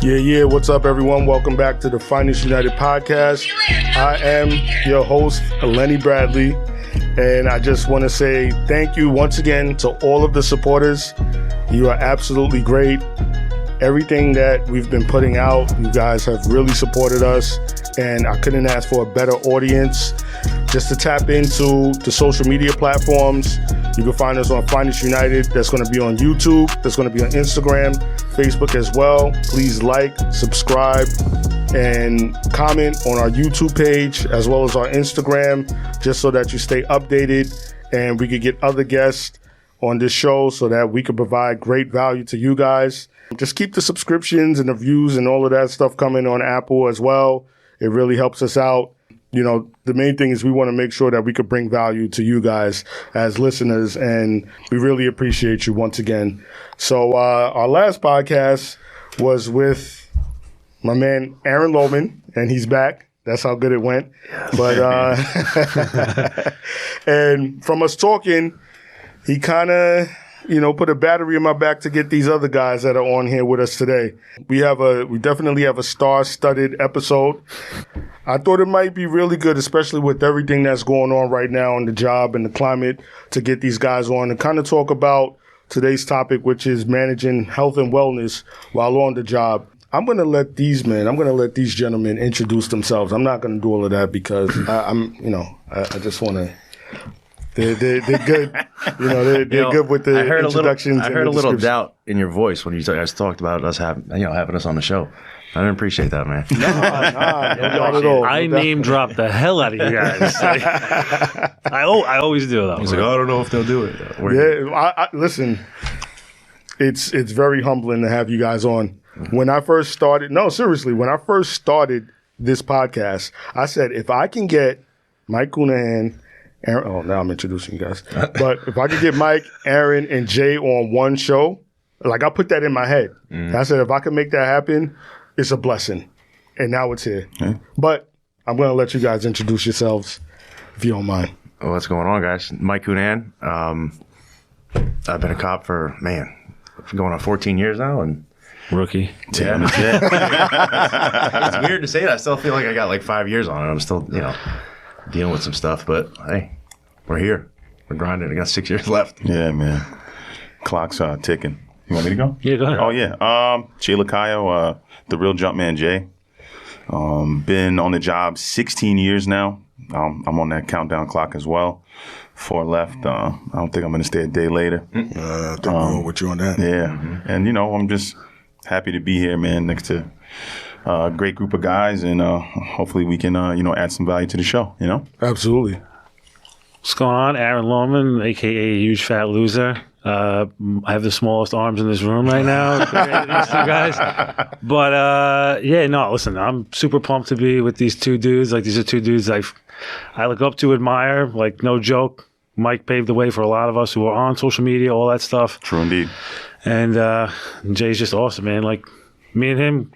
Yeah, what's up, everyone? Welcome back to the Finest United podcast. I am your host, Lenny Bradley, and I just want to say thank you once again to all of the supporters. You are absolutely great. Everything that we've been putting out, you guys have really supported us, and I couldn't ask for a better audience. Just to tap into the social media platforms, you can find us on Finest United. That's going to be on YouTube. That's going to be on Instagram, Facebook as well. Please like, subscribe, and comment on our YouTube page as well as our Instagram, just so that you stay updated and we could get other guests on this show so that we can provide great value to you guys. Just keep the subscriptions and the views and all of that stuff coming on Apple as well. It really helps us out. You know, the main thing is we want to make sure that we could bring value to you guys as listeners, and we really appreciate you once again. So our last podcast was with my man Aaron Lohman, and he's back. That's how good it went. But and from us talking, he kind of, put a battery in my back to get these other guys that are on here with us today. We definitely have a star-studded episode. I thought it might be really good, especially with everything that's going on right now in the job and the climate, to get these guys on and kind of talk about today's topic, which is managing health and wellness while on the job. I'm going to let these gentlemen introduce themselves. I'm not going to do all of that because I just want to. They're good. They're good with the introductions. I heard a little doubt in your voice when you guys talked about us having us on the show. I didn't appreciate that, man. Not at all. I name drop the hell out of you guys. I always do though. He's like, I don't know if they'll do it. Yeah, listen. It's very humbling to have you guys on. When I first started, when I first started this podcast, I said if I can get Mike Cunahan, Aaron, now I'm introducing you guys. But if I could get Mike, Aaron, and Jay on one show, like I put that in my head. I said if I could make that happen, it's a blessing. And now it's here. But I'm going to let you guys introduce yourselves, if you don't mind. Well, what's going on, guys? Mike Cunahan. I've been a cop for, going on 14 years now. And rookie. Yeah. It's weird to say that. I still feel like I got like 5 years on it. I'm still, dealing with some stuff. But, hey, we're here. We're grinding. I got 6 years left. Yeah, man. Clock's ticking. You want me to go? Yeah, go ahead. Oh, yeah. Jay Lacayo, the real Jumpman Jay. Been on the job 16 years now. I'm on that countdown clock as well. 4 left. I don't think I'm going to stay a day later. I think I'm with you on that. Yeah. Mm-hmm. And, I'm just happy to be here, man, next to a great group of guys. And hopefully we can, add some value to the show, Absolutely. What's going on? Aaron Lohman, a.k.a. Huge Fat Loser. I have the smallest arms in this room right now, these two guys. But, listen, I'm super pumped to be with these two dudes. Like, these are two dudes I look up to, admire. Like, no joke. Mike paved the way for a lot of us who are on social media, all that stuff. True indeed. And Jay's just awesome, man. Like, me and him,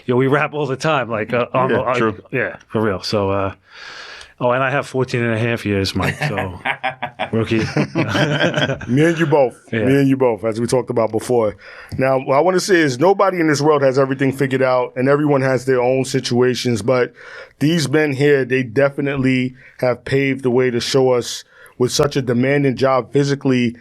we rap all the time. Like, true. Yeah, for real. So, and I have 14 and a half years, Mike, so rookie. Me and you both. Yeah. Me and you both, as we talked about before. Now, what I want to say is nobody in this world has everything figured out, and everyone has their own situations, but these men here, they definitely have paved the way to show us with such a demanding job physically,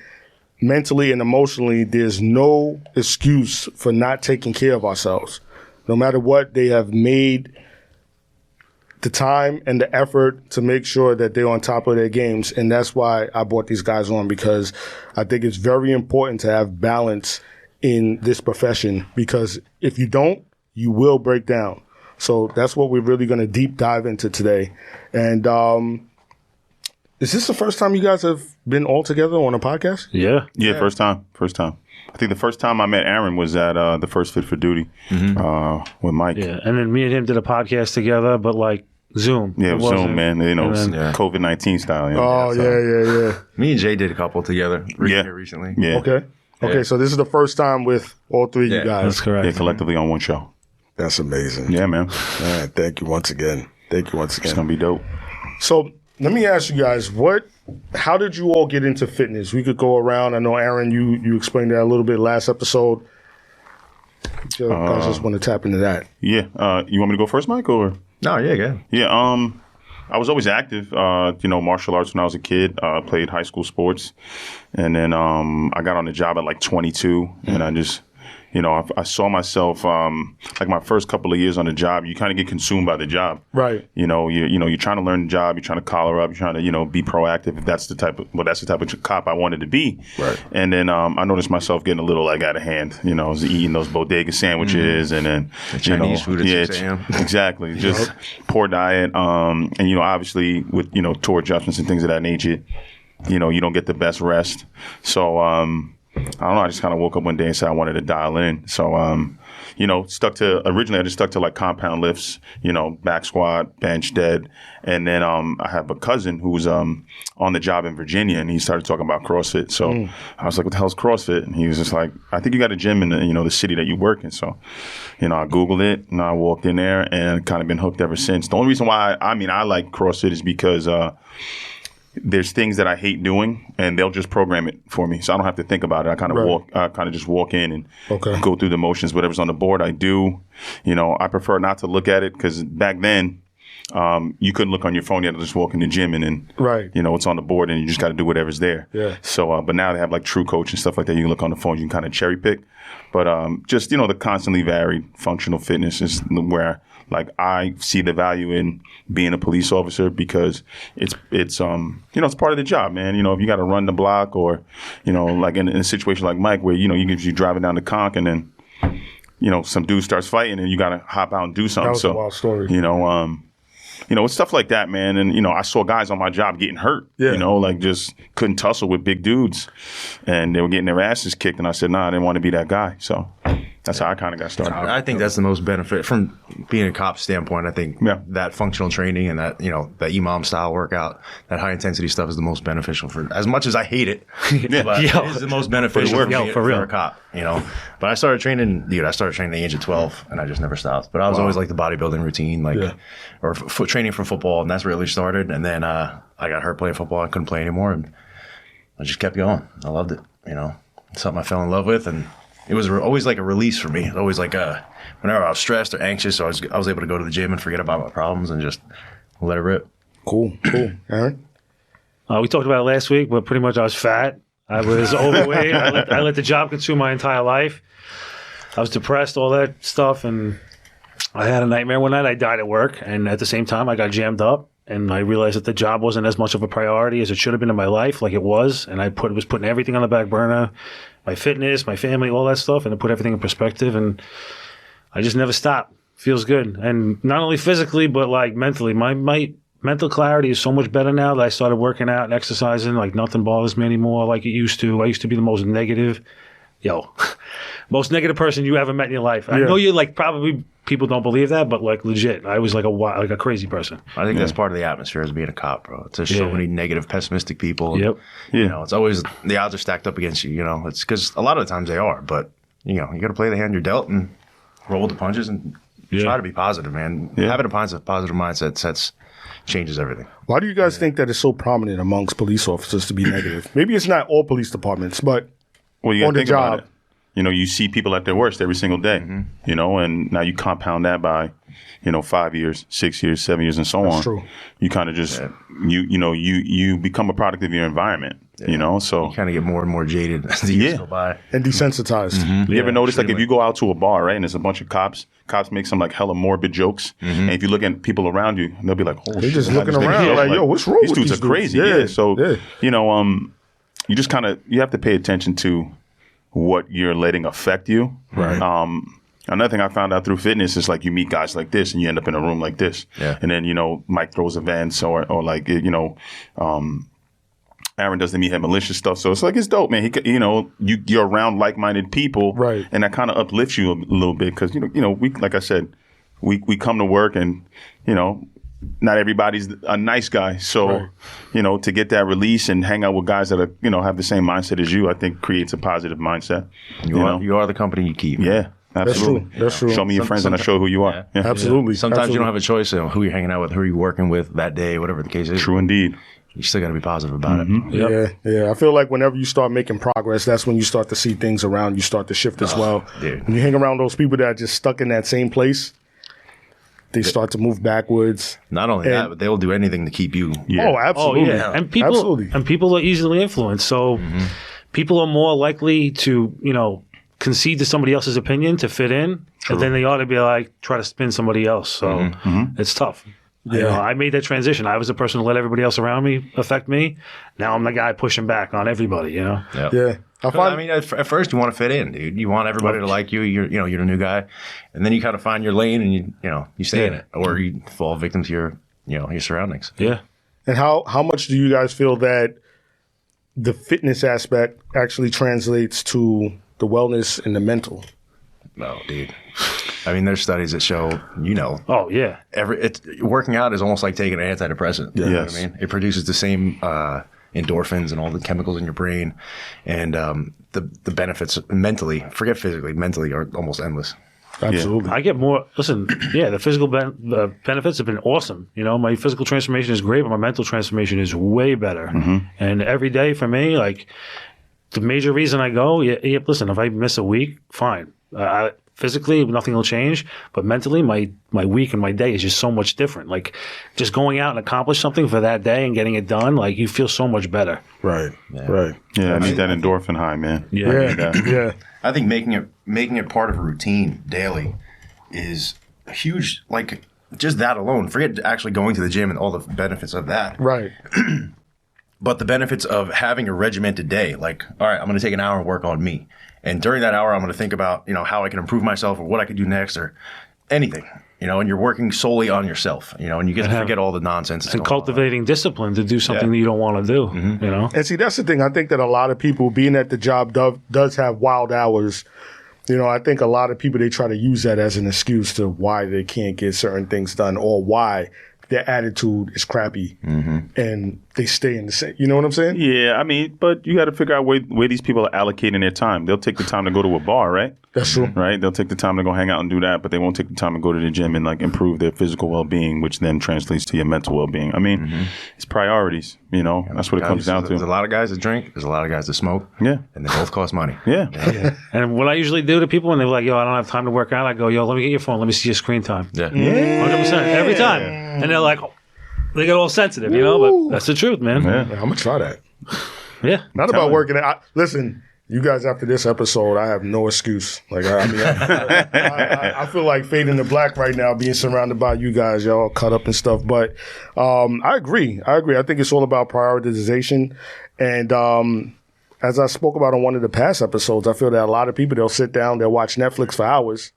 mentally, and emotionally, there's no excuse for not taking care of ourselves. No matter what, they have made the time and the effort to make sure that they're on top of their games. And that's why I brought these guys on, because I think it's very important to have balance in this profession, because if you don't, you will break down. So that's what we're really going to deep dive into today. And is this the first time you guys have been all together on a podcast? Yeah. Yeah, first time. I think the first time I met Aaron was at the first Fit for Duty with Mike. Yeah, and then me and him did a podcast together, but like Zoom. Yeah, it was Zoom, man. COVID-19 style. Oh, yeah. Me and Jay did a couple together recently. Yeah. Okay, so this is the first time with all three of you guys. That's correct. Yeah, collectively on one show. That's amazing. Yeah, man. Man, thank you once again. It's going to be dope. So let me ask you guys, how did you all get into fitness? We could go around. I know, Aaron, you explained that a little bit last episode. You guys just want to tap into that. Yeah. You want me to go first, Mike, or? No, yeah, good. Yeah. I was always active, martial arts when I was a kid. Played high school sports. And then I got on the job at like 22. And I just, I saw myself, like my first couple of years on the job, you kind of get consumed by the job. Right. You're trying to learn the job. You're trying to collar up. You're trying to, be proactive. If that's the type of cop I wanted to be. Right. And then I noticed myself getting a little like out of hand. I was eating those bodega sandwiches and then Chinese food at 6 a.m. Exactly. Just poor diet. And obviously with tour adjustments and things of that nature, you don't get the best rest. So I don't know. I just kind of woke up one day and said I wanted to dial in. So, originally I just stuck to like compound lifts, back squat, bench, dead. And then I have a cousin who was on the job in Virginia, and he started talking about CrossFit. So I was like, what the hell's CrossFit? And he was just like, I think you got a gym in the city that you work in. So, I Googled it, and I walked in there and kind of been hooked ever since. The only reason why I like CrossFit is because there's things that I hate doing, and they'll just program it for me, so I don't have to think about it. I kind of just walk in and go through the motions. Whatever's on the board, I do. I prefer not to look at it because back then, you couldn't look on your phone. You had to just walk in the gym and then, it's on the board, and you just got to do whatever's there. Yeah. So, but now they have like True Coach and stuff like that. You can look on the phone. You can kind of cherry pick. But just the constantly varied functional fitness is where like I see the value in being a police officer because it's it's part of the job, man. If you got to run the block or like in a situation like Mike where you driving down the conch and then some dude starts fighting and you got to hop out and do something. That was a wild story. It's stuff like that, man. And, I saw guys on my job getting hurt, like just couldn't tussle with big dudes. And they were getting their asses kicked. And I said, nah, I didn't want to be that guy. So that's how I kind of got started. I think that's the most benefit from being a cop standpoint. I think that functional training and that, that EMOM style workout, that high intensity stuff is the most beneficial for, as much as I hate it, but it is the most beneficial for a cop, But I started training at the age of 12 and I just never stopped. But I was always like the bodybuilding routine, or training for football, and that's where it really started. And then I got hurt playing football. I couldn't play anymore, and I just kept going. I loved it, It's something I fell in love with, and it was always like a release for me. It was always like whenever I was stressed or anxious, so I was able to go to the gym and forget about my problems and just let it rip. Cool. Aaron? We talked about it last week, but pretty much I was fat. I was overweight. I let the job consume my entire life. I was depressed, all that stuff, and I had a nightmare one night. I died at work, and at the same time, I got jammed up, and I realized that the job wasn't as much of a priority as it should have been in my life, like it was, and I was putting everything on the back burner, my fitness, my family, all that stuff, and I put everything in perspective, and I just never stopped. Feels good, and not only physically, but like mentally. My mental clarity is so much better now that I started working out and exercising. Like nothing bothers me anymore like it used to. I used to be the most negative person you ever met in your life. I know you probably people don't believe that, but like legit, I was like a crazy person. I think that's part of the atmosphere as being a cop, bro. It's just so many negative, pessimistic people. And, Yep. It's always the odds are stacked up against you. It's because a lot of the times they are, but you got to play the hand you're dealt and roll the punches and try to be positive, man. Having a positive mindset changes everything. Why do you guys think that it's so prominent amongst police officers to be negative? Maybe it's not all police departments, but you on the job. About it. You see people at their worst every single day, and now you compound that by, 5 years, 6 years, 7 years, and so on. True. You kind of just, you become a product of your environment, so. You kind of get more and more jaded as the years go by. And desensitized. You ever notice, like, if you go out to a bar, right, and there's a bunch of cops make some, like, hella morbid jokes, and if you look at people around you, they'll be like, oh, they're just looking around like, yo, what's wrong with these dudes? Are crazy. Yeah. So, you just kind of, you have to pay attention to what you're letting affect you. Right. Another thing I found out through fitness is like you meet guys like this and you end up in a room like this. Yeah. And then, Mike throws events or like, Aaron does the Meathead Malicious stuff. So it's like, it's dope, man. You're around like-minded people. Right. And that kind of uplifts you a little bit because, we, like I said, we come to work and, not everybody's a nice guy. So, to get that release and hang out with guys that are, have the same mindset as you, I think creates a positive mindset. You are the company you keep. Yeah. Absolutely. That's true. Show me your friends and I'll show who you are. Yeah. Absolutely. Sometimes you don't have a choice of who you're hanging out with, who you're working with that day, whatever the case is. True indeed. You still got to be positive about it. Yeah. I feel like whenever you start making progress, that's when you start to see things around you start to shift as well. Dude. When you hang around those people that are just stuck in that same place, they start to move backwards. Not only that, but they will do anything to keep you. Oh, absolutely. Oh, yeah. And people Absolutely. and people are easily influenced. So people are more likely to, concede to somebody else's opinion to fit in. And then they ought to be like, try to spin somebody else. So it's tough. Yeah. I made that transition. I was the person to let everybody else around me affect me. Now I'm the guy pushing back on everybody, Yep. Yeah. I mean, at first you want to fit in, dude. You want everybody to like you. You're the new guy, and then you kind of find your lane, and you stay in it, or you fall victim to your surroundings. Yeah. And how much do you guys feel that the fitness aspect actually translates to the wellness and the mental? No, dude. I mean, there's studies that show, Oh, yeah. Working out is almost like taking an antidepressant. You know what I mean? It produces the same endorphins and all the chemicals in your brain, and the benefits mentally, forget physically, mentally are almost endless. Absolutely. I get more. Listen, the physical benefits have been awesome. My physical transformation is great, but my mental transformation is way better. And every day for me, like, the major reason I go, listen, if I miss a week, fine. Physically, nothing will change, but mentally, my week and my day is just so much different. Like, just going out and accomplish something for that day and getting it done, like, you feel so much better. Right. Yeah, I need that endorphin high, man. Yeah. I think making it part of a routine daily is huge. Like, just that alone. Forget actually going to the gym and all the benefits of that. Right. But the benefits of having a regimented day, like, all right, I'm going to take an hour and work on me. And during that hour, I'm going to think about, how I can improve myself or what I could do next or anything, and you're working solely on yourself, and you get to forget all the nonsense. And cultivating discipline to do something that you don't want to do, And see, that's the thing. I think that a lot of people being at the job does have wild hours. I think a lot of people, they try to use that as an excuse to why they can't get certain things done or why their attitude is crappy and they stay in the same. You know what I'm saying? Yeah, I mean, but you got to figure out where these people are allocating their time. They'll take the time to go to a bar, right? That's true. Right? They'll take the time to go hang out and do that, but they won't take the time to go to the gym and like improve their physical well-being, which then translates to your mental well-being. I mean, it's priorities, That's what it comes down to. There's a lot of guys that drink. There's a lot of guys that smoke. Yeah. And they both cost money. Yeah. And what I usually do to people when they're like, I don't have time to work out, I go, let me get your phone. Let me see your screen time. Yeah. 100%. Every time. And they're like, they get all sensitive, but that's the truth, man. Yeah, I'm going to try that. Yeah. Not about working out. Listen, you guys, after this episode, I have no excuse. Like, I feel like fading to black right now, being surrounded by you guys, y'all cut up and stuff. But I agree. I think it's all about prioritization. And as I spoke about on one of the past episodes, I feel that a lot of people, they'll sit down, they'll watch Netflix for hours.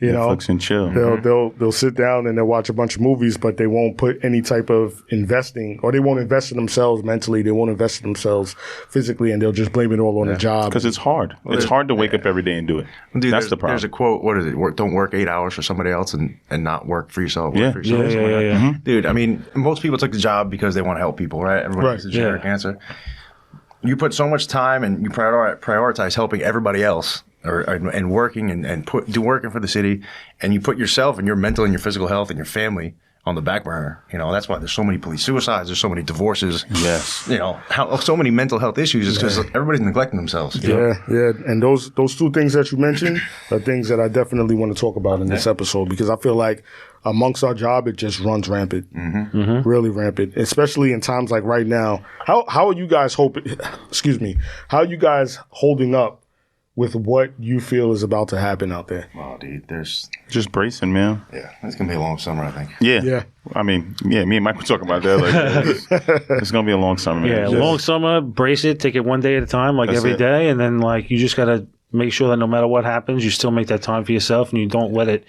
Netflix and chill. They'll sit down and they'll watch a bunch of movies, but they won't put any type of investing, or they won't invest in themselves mentally. They won't invest in themselves physically, and they'll just blame it all on the job. Because it's hard. It's hard to wake up every day and do it. Dude, that's the problem. There's a quote. What is it? Don't work 8 hours for somebody else and not work for yourself. Yeah. Work for yourself, Yeah. Dude, I mean, most people took the job because they want to help people, right? Everybody has a generic answer. You put so much time and you prioritize helping everybody else. And working and working for the city, and you put yourself and your mental and your physical health and your family on the back burner. That's why there's so many police suicides, there's so many divorces. Yes. So many mental health issues is because everybody's neglecting themselves. Yeah. And those two things that you mentioned are things that I definitely want to talk about in this episode, because I feel like amongst our job, it just runs rampant, really rampant, especially in times like right now. How are you guys how are you guys holding up with what you feel is about to happen out there? Oh, dude, there's just bracing, man. Yeah, it's gonna be a long summer, I think. Yeah. I mean, me and Mike were talking about that. Like, it's gonna be a long summer, man. Yeah, long summer. Brace it. Take it one day at a time, like every day, and then like you just gotta make sure that no matter what happens, you still make that time for yourself, and you don't let it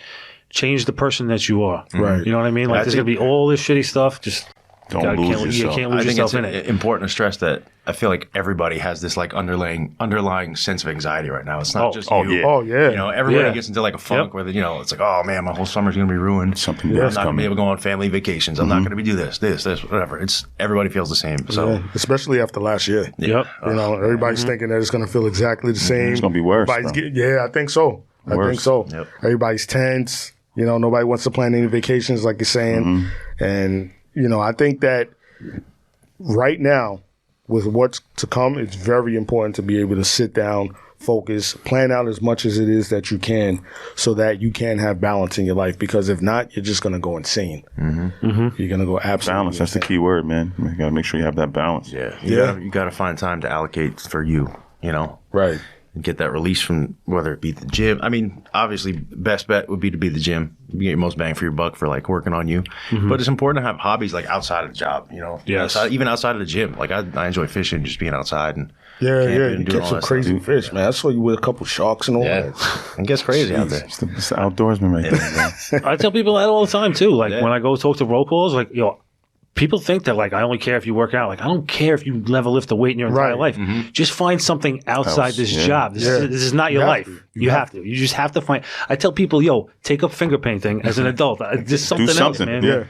change the person that you are. Right. You know what I mean? Like there's gonna be all this shitty stuff. Just don't lose yourself. You can't lose yourself in it. I think it's important to stress that I feel like everybody has this like underlying sense of anxiety right now. It's not just you. Yeah. Oh, yeah. Everybody gets into like a funk where it's like, oh man, my whole summer's gonna be ruined. Something I'm that's not gonna coming. be able to go on family vacations. I'm not gonna be do this, whatever. It's everybody feels the same. So especially after last year. Yep. Everybody's thinking that it's going to feel exactly the same. It's gonna be worse. I think so. I think so. Yep. Everybody's tense. You know, nobody wants to plan any vacations, like you're saying. And, you know, I think that right now, with what's to come, it's very important to be able to sit down, focus, plan out as much as it is that you can so that you can have balance in your life. Because if not, you're just going to go insane. You're going to go absolutely Balance, that's the key word, man. You got to make sure you have that balance. Yeah. You got to find time to allocate for you, you know? Right. And get that release from whether it be the gym. I mean, obviously, best bet would be to be the gym. You get your most bang for your buck for like working on you. But it's important to have hobbies like outside of the job, you know? Yes. Even outside of the gym. Like I enjoy fishing, just being outside and Yeah, camping you and doing catch all some that crazy stuff. fish, man. I saw you with a couple sharks and all that. It gets crazy out there. It's the outdoorsman right there, bro. I tell people that all the time too. Like when I go talk to roll calls, like, yo, people think that like I only care if you work out. Like I don't care if you never lift a weight in your entire life. Just find something outside this job. This is not your life. You have to. You just have to find. I tell people, yo, take up finger painting as an adult. Just something, else, man.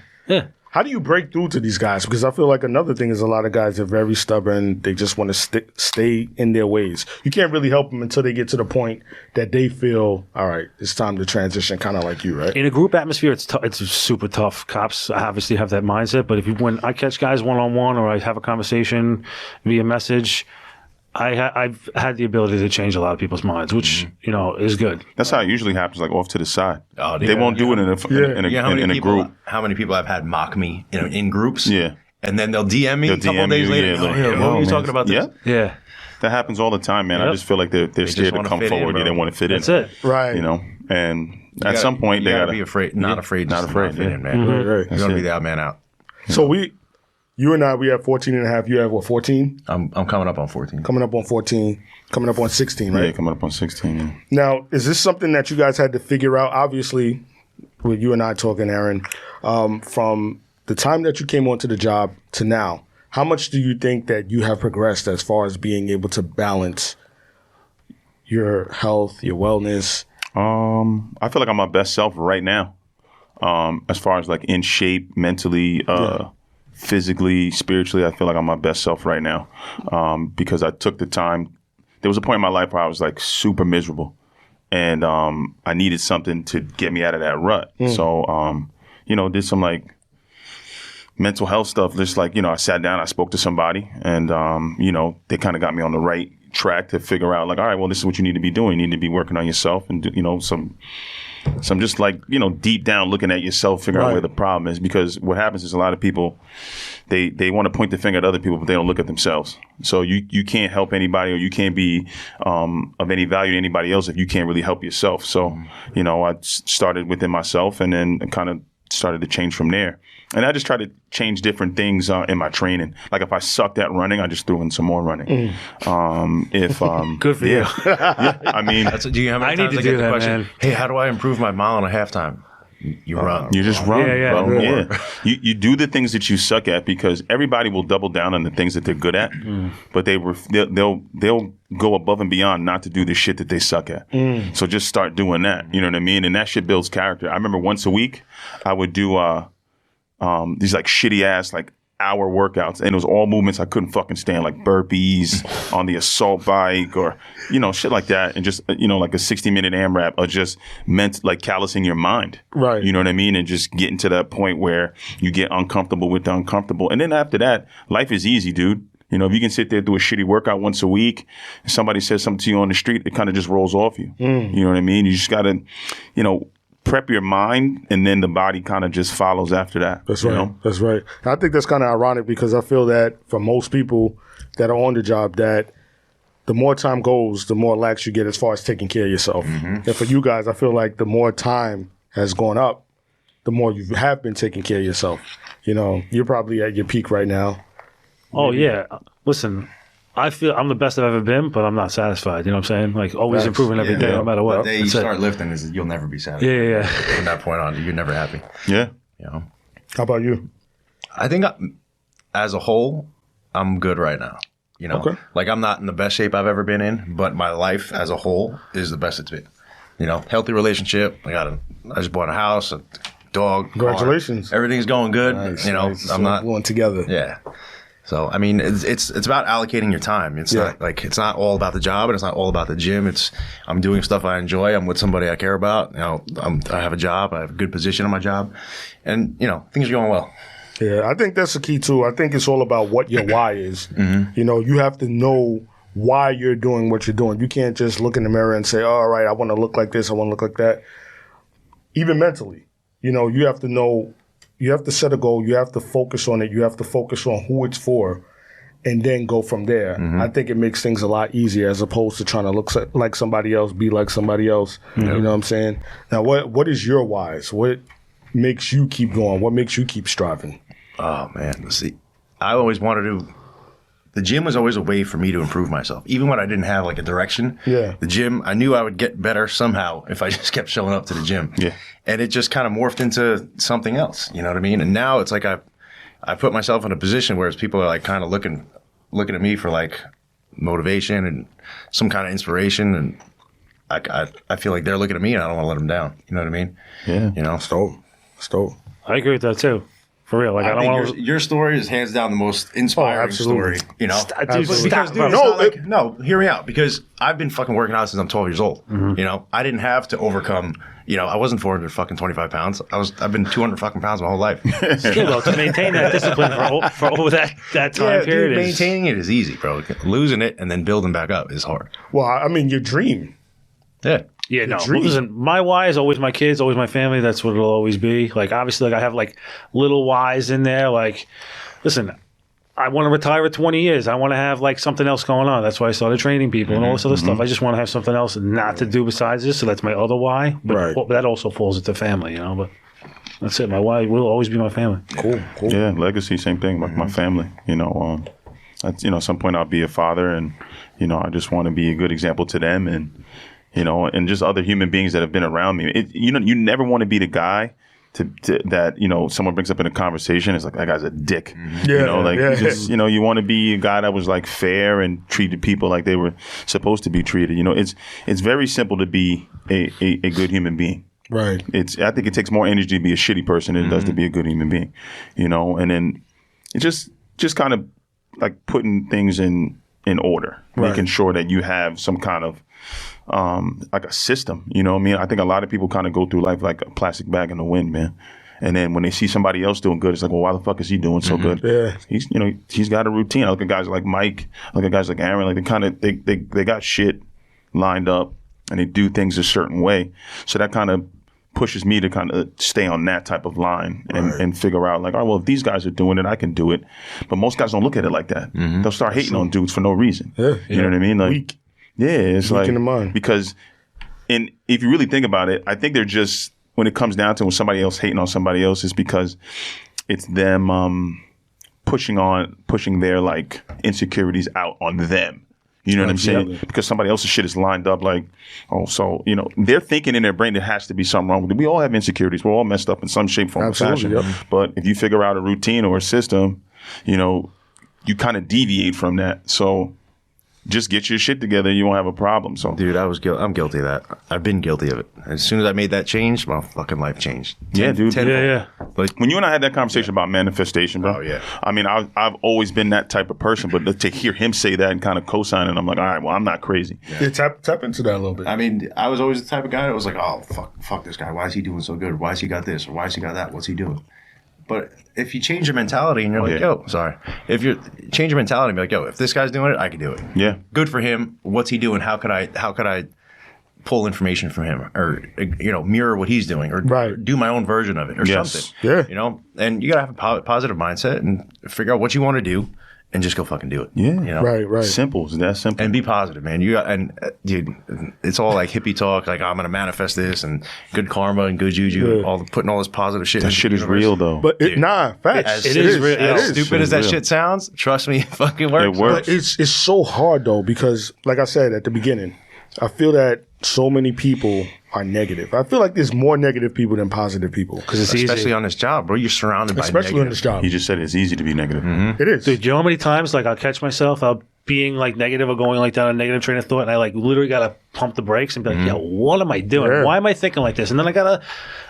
How do you break through to these guys? Because I feel like another thing is a lot of guys are very stubborn. They just want to stay in their ways. You can't really help them until they get to the point that they feel, all right, it's time to transition, kind of like you, right? In a group atmosphere, it's super tough. Cops obviously have that mindset, but when I catch guys one-on-one or I have a conversation via message, I've had the ability to change a lot of people's minds, which, you know, is good. That's how it usually happens, like off to the side. Oh, they won't do it in a group. How many people I've had mock me, you know, in groups? Yeah. And then they'll DM me a couple days later. What are you talking about this? Yeah. That happens all the time, man. I just feel like they're scared to come forward. They don't want to fit in. That's it. Right. You know, and at some point, you they gotta gotta be afraid, not afraid to fit in, man. Right. You're gonna be the odd man out. So you and I, we have 14 and a half. You have what, 14? I'm coming up on 14. Coming up on 14. Coming up on 16, right? Yeah, coming up on 16. Yeah. Now, is this something that you guys had to figure out? Obviously, with you and I talking, Aaron, from the time that you came onto the job to now, how much do you think that you have progressed as far as being able to balance your health, your wellness? I feel like I'm my best self right now. As far as like in shape, mentally, physically, spiritually, I feel like I'm my best self right now. Because I took the time. There was a point in my life where I was like super miserable, and I needed something to get me out of that rut. So, you know, did some like mental health stuff. Just like, you know, I sat down, I spoke to somebody, and you know, they kind of got me on the right track to figure out like, all right, well, this is what you need to be doing. You need to be working on yourself, and you know, some just like, you know, deep down looking at yourself, figuring out where the problem is. Because what happens is a lot of people, they want to point the finger at other people, but they don't look at themselves. So you can't help anybody, or you can't be of any value to anybody else if you can't really help yourself. So, you know, I started within myself, and then kind of started to change from there. And I just try to change different things in my training. Like if I sucked at running, I just threw in some more running. Good for you. I mean, Do you have any I times need to I get do the that, question, man. hey, how do I improve my mile and a half time? You run. You just run, bro. Yeah. You do the things that you suck at, because everybody will double down on the things that they're good at, but they'll go above and beyond not to do the shit that they suck at. So just start doing that. You know what I mean? And that shit builds character. I remember once a week I would do these like shitty ass like hour workouts, and it was all movements I couldn't fucking stand, like burpees on the assault bike, or, you know, shit like that. And just, you know, like a 60-minute AMRAP, or just meant like callousing your mind. Right. You know what I mean? And just getting to that point where you get uncomfortable with the uncomfortable. And then after that, life is easy, dude. You know, if you can sit there, do a shitty workout once a week, and somebody says something to you on the street, it kind of just rolls off you. You know what I mean? You just got to, you know, prep your mind, and then the body kind of just follows after that. That's right. That's right. And I think that's kind of ironic, because I feel that for most people that are on the job, that the more time goes, the more lax you get as far as taking care of yourself. And for you guys, I feel like the more time has gone up, the more you have been taking care of yourself. You know, you're probably at your peak right now. Oh, yeah. Listen, I feel I'm the best I've ever been, but I'm not satisfied. You know what I'm saying? Like, always improving every day, no matter what. The day you start lifting, you'll never be satisfied. Yeah. From that point on, you're never happy. Yeah. You know? How about you? I think as a whole, I'm good right now. You know, like I'm not in the best shape I've ever been in, but my life as a whole is the best it's been. You know, healthy relationship. I just bought a house, a dog. Congratulations. Car. Everything's going good. Nice, you know, nice. I'm not going together. Yeah. So, I mean, it's about allocating your time. It's not all about the job, and it's not all about the gym. I'm doing stuff I enjoy. I'm with somebody I care about. I have a job. I have a good position on my job, and things are going well. Yeah, I think that's the key too. I think it's all about what your why is. You have to know why you're doing what you're doing. You can't just look in the mirror and say, oh, all right, I want to look like this, I want to look like that. Even mentally, you have to know. You have to set a goal. You have to focus on it. You have to focus on who it's for, and then go from there. I think it makes things a lot easier as opposed to trying to look like somebody else, be like somebody else. You know what I'm saying? Now, what is your whys? What makes you keep going? What makes you keep striving? Oh, man. See, I always wanted to. The gym was always a way for me to improve myself. Even when I didn't have like a direction, the gym, I knew I would get better somehow if I just kept showing up to the gym. Yeah. And it just kind of morphed into something else, you know what I mean? And now it's like I put myself in a position where people are like kind of looking at me for like motivation and some kind of inspiration. And I feel like they're looking at me and I don't want to let them down. You know what I mean? Yeah. Stole. I agree with that too. For real, like I don't want your story is hands down the most inspiring story. No, hear me out. Because I've been fucking working out since I'm 12 years old. I didn't have to overcome. I wasn't 425 pounds. I've been 200 fucking pounds my whole life. To maintain that discipline for over that time period. Maintaining it is easy, bro. Losing it and then building back up is hard. Well, I mean, your dream. Yeah. Yeah, no. Listen, my why is always my kids, always my family. That's what it'll always be. Like, obviously, like I have like little whys in there. Like, listen, I want to retire at 20 years. I want to have like something else going on. That's why I started training people and all this other stuff. I just want to have something else not to do besides this. So that's my other why. But that also falls into family, But that's it. My why will always be my family. Cool. Yeah, legacy, same thing. Like my family. At some point I'll be a father, and I just want to be a good example to them, and and just other human beings that have been around me. You never want to be the guy that someone brings up in a conversation. It's like, that guy's a dick. You want to be a guy that was like fair and treated people like they were supposed to be treated. It's very simple to be a good human being. Right. I think it takes more energy to be a shitty person than it does to be a good human being. And then it's just kind of like putting things in order, making sure that you have some kind of like a system, I think a lot of people kind of go through life like a plastic bag in the wind, man. And then when they see somebody else doing good, it's like, well, why the fuck is he doing so good? Yeah. He's got a routine. I look at guys like Mike, I look at guys like Aaron, like they got shit lined up and they do things a certain way. So that kind of pushes me to kind of stay on that type of line and figure out like, all right, well, if these guys are doing it, I can do it. But most guys don't look at it like that. They'll start hating on dudes for no reason. Yeah. You know what I mean? Like, weak. Yeah, it's weak like in the mind. Because if you really think about it, I think they're just, when it comes down to when somebody else hating on somebody else, is because it's them pushing their like insecurities out on them. You know what I'm saying? Because somebody else's shit is lined up like, they're thinking in their brain there has to be something wrong with it. We all have insecurities. We're all messed up in some shape, form, or fashion. Yep. But if you figure out a routine or a system, you kind of deviate from that. So just get your shit together, you won't have a problem. So, dude, I'm guilty of that. I've been guilty of it. As soon as I made that change, my fucking life changed. Yeah, dude. Yeah. Like when you and I had that conversation about manifestation, bro. Oh yeah. I mean, I've always been that type of person, but to hear him say that and kind of co-sign it, I'm like, all right, well, I'm not crazy. Yeah, tap into that a little bit. I mean, I was always the type of guy that was like, oh fuck this guy. Why is he doing so good? Why has he got this? Or why has he got that? What's he doing? But if you change your mentality and you're like, if you change your mentality and be like, yo, if this guy's doing it, I can do it. Yeah. Good for him. What's he doing? How could I pull information from him or, mirror what he's doing or do my own version of it or something? Yeah. And you got to have a positive mindset and figure out what you want to do and just go fucking do it. Yeah. Right. Simple. It's that simple. And be positive, man. Dude, it's all like hippie talk, like, I'm going to manifest this and good karma and good juju, putting all this positive shit. That shit is real, though. But facts. It is real. As stupid as that shit sounds, trust me, it fucking works. It works. But it's so hard, though, because, like I said at the beginning, I feel that so many people are negative. I feel like there's more negative people than positive people. Because it's especially easy. on this job, bro. You're surrounded by especially negative. on this job. He just said it's easy to be negative. It is. Dude, you know how many times like I'll catch myself, I'll being like negative or going like down a negative train of thought, and I like literally gotta pump the brakes and be like, yo, what am I doing? Yeah. Why am I thinking like this? And then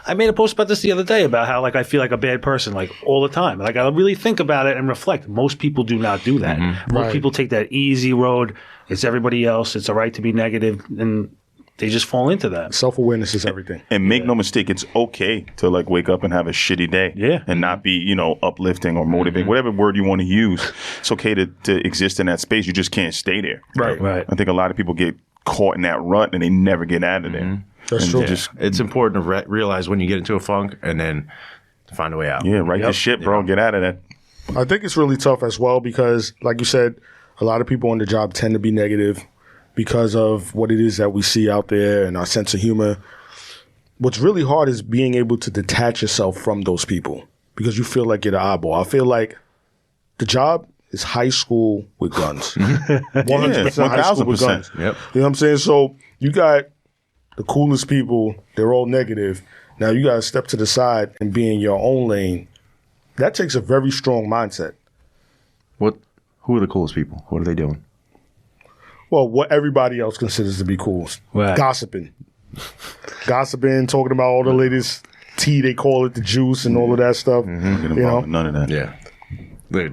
I made a post about this the other day about how like I feel like a bad person like all the time. And I gotta really think about it and reflect. Most people do not do that. Most people take that easy road. It's everybody else. It's all right to be negative, and they just fall into that. Self-awareness is everything. And make no mistake, it's okay to like wake up and have a shitty day. Yeah. And not be, you know, uplifting or motivating, whatever word you want to use. It's okay to exist in that space. You just can't stay there. Right. I think a lot of people get caught in that rut and they never get out of there. That's And true. Just, It's important to realize when you get into a funk and then find a way out. yeah, right the shit, bro. Get out of that. I think it's really tough as well because, like you said, a lot of people on the job tend to be negative because of what it is that we see out there and our sense of humor. What's really hard is being able to detach yourself from those people because you feel like you're the oddball. I feel like the job is high school with guns. 100% high school with 1000%. guns. Yep. You know what I'm saying? So you got the coolest people. They're all negative. Now you got to step to the side and be in your own lane. That takes a very strong mindset. Who are the coolest people? What are they doing? Well, what everybody else considers to be cool. Right. Gossiping, talking about all the latest tea, they call it the juice and all of that stuff. Get You involved know? with none of that. Yeah.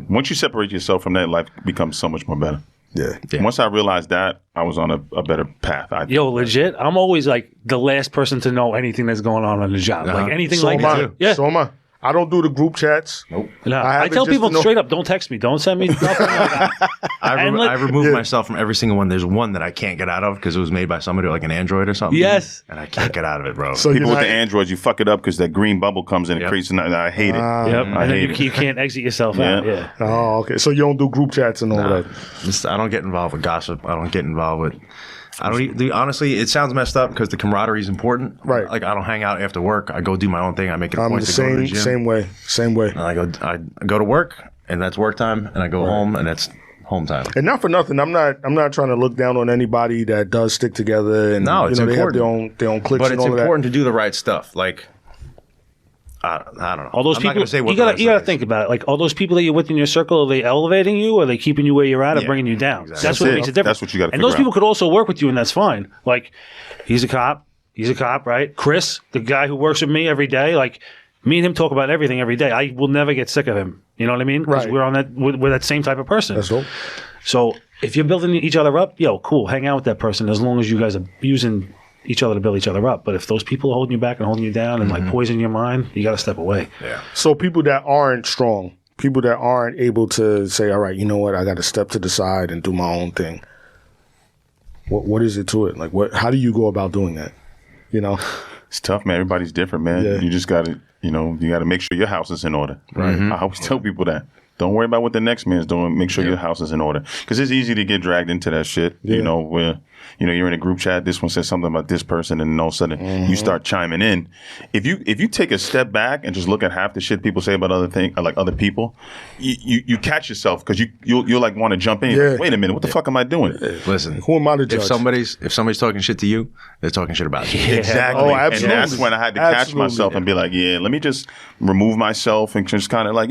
Once you separate yourself from that, life becomes so much more better. Yeah. Once I realized that, I was on a better path. Yo, legit, I'm always like the last person to know anything that's going on the job. Like anything So like am I. that. Yeah. So am I. I don't do the group chats. Nope. No, I have I it tell just people to know- straight up, don't text me. Don't send me nothing like that. I And like- removed myself from every single one. There's one that I can't get out of because it was made by somebody like an Android or something. Yes. And I can't get out of it, bro. So People you're with not- the Androids, you fuck it up because that green bubble comes in and Yep. creates. And I hate it. Yep. I And then hate it. you can't exit yourself out. Yeah. Yeah. Oh, okay. So you don't do group chats and all that. I don't get involved with gossip. I don't get involved with. Honestly, it sounds messed up because the camaraderie is important. Right. Like I don't hang out after work. I go do my own thing. I make it a I'm point the to go to the same, gym. same way. And I go to work, and that's work time, and I go home, and that's home time. And not for nothing, I'm not trying to look down on anybody that does stick together and No, it's they have important. their own cliques But and it's all of that. important to do the right stuff. Like I don't know. All those I'm not people, gonna say what you the gotta right you gotta stuff is. think about it. Like all those people that you're with in your circle, are they elevating you, or are they keeping you where you're at, or Yeah, bringing you down? exactly. That's what That's makes it. it different. That's what you gotta And those figure people out. could also work with you, and that's fine. Like he's a cop, right? Chris, the guy who works with me every day, like me and him talk about everything every day. I will never get sick of him. You know what I mean? Because Right. we're on that. We're that same type of person. That's all. So if you're building each other up, yo, cool, hang out with that person as long as you guys are using each other to build each other up. But if those people are holding you back and holding you down and like poisoning your mind, you got to step away. Yeah. So people that aren't strong, people that aren't able to say, all right, you know what, I got to step to the side and do my own thing. What is it to it? Like, how do you go about doing that? You know? It's tough, man. Everybody's different, man. Yeah. You just got to, you got to make sure your house is in order. Right. I always tell people that. Don't worry about what the next man's doing. Make sure your house is in order. Because it's easy to get dragged into that shit. Yeah. Where, you're in a group chat. This one says something about this person, and all of a sudden you start chiming in. If you take a step back and just look at half the shit people say about other people, you catch yourself because you'll like want to jump in. Yeah. Wait a minute, what the fuck am I doing? Listen, Who am I to judge? if somebody's talking shit to you, they're talking shit about you. Exactly. Oh, absolutely. And that's when I had to catch Absolutely. myself and be like, let me just remove myself and just kind of like,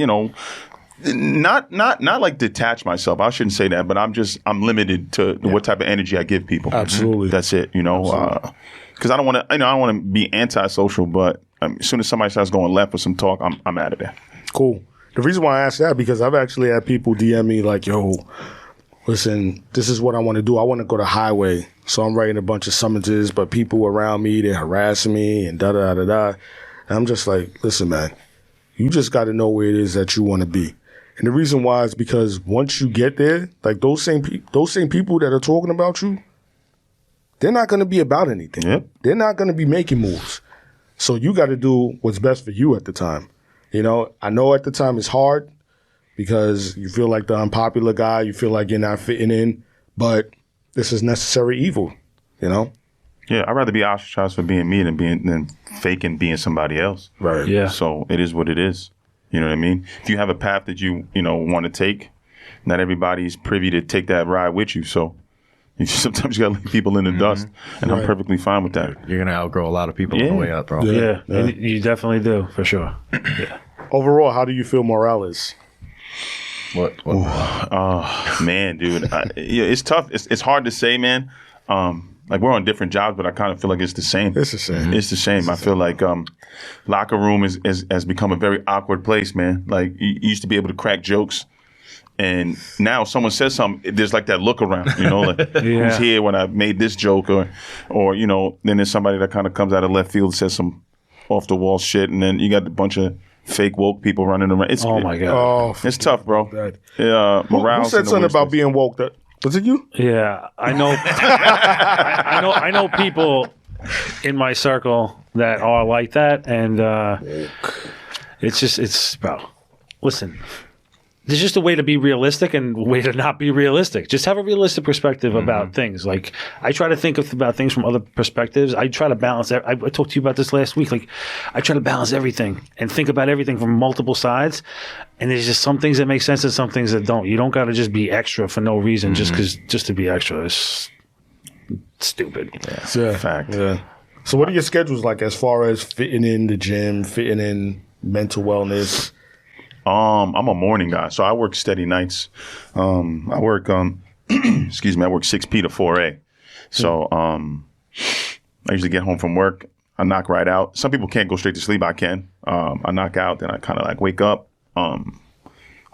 not like detach myself. I shouldn't say that, but I'm limited to what type of energy I give people. Absolutely. That's it, because I don't want to, I don't want to be antisocial, but as soon as somebody starts going left with some talk, I'm out of there. Cool. The reason why I asked that, because I've actually had people DM me like, yo, listen, this is what I want to do. I want to go to highway. So I'm writing a bunch of summonses, but people around me, they're harassing me and da-da-da-da-da. And I'm just like, listen, man, you just got to know where it is that you want to be. And the reason why is because once you get there, like those same people that are talking about you, they're not going to be about anything. Yep. They're not going to be making moves. So you got to do what's best for you at the time. I know at the time it's hard because you feel like the unpopular guy, you feel like you're not fitting in, but this is necessary evil, Yeah, I'd rather be ostracized for being me than faking being somebody else. Right. Yeah. So it is what it is. You know what I mean? If you have a path that you want to take, not everybody's privy to take that ride with you. So sometimes you got to leave people in the dust, and I'm perfectly fine with that. You're gonna outgrow a lot of people on the way up, bro. Yeah, and you definitely do, for sure. Yeah. Overall, how do you feel morale is? What? Oh man, dude, it's tough. It's hard to say, man. Like we're on different jobs, but I kind of feel like it's the same. It's the same. It's the same. I feel like locker room has become a very awkward place, man. Like you used to be able to crack jokes, and now someone says something, there's like that look around, you know, like who's here when I made this joke, or you know, then there's somebody that kind of comes out of left field, says some off the wall shit, and then you got a bunch of fake woke people running around. Oh my god, it's tough, bro. Yeah, morale. Who said something about being woke? That was it you? Yeah, I know. I know people in my circle that are like that, and it's bro. Listen, there's just a way to be realistic and a way to not be realistic. Just have a realistic perspective about things. Like I try to think about things from other perspectives. I try to balance. I talked to you about this last week. Like I try to balance everything and think about everything from multiple sides. And there's just some things that make sense and some things that don't. You don't got to just be extra for no reason just to be extra. It's stupid. Yeah. Fact. Yeah. So what are your schedules like as far as fitting in the gym, fitting in mental wellness? I'm a morning guy, so I work steady nights. I work excuse me, I work 6P to 4A. So I usually get home from work, I knock right out. Some people can't go straight to sleep. I can. I knock out, then I kind of like wake up. I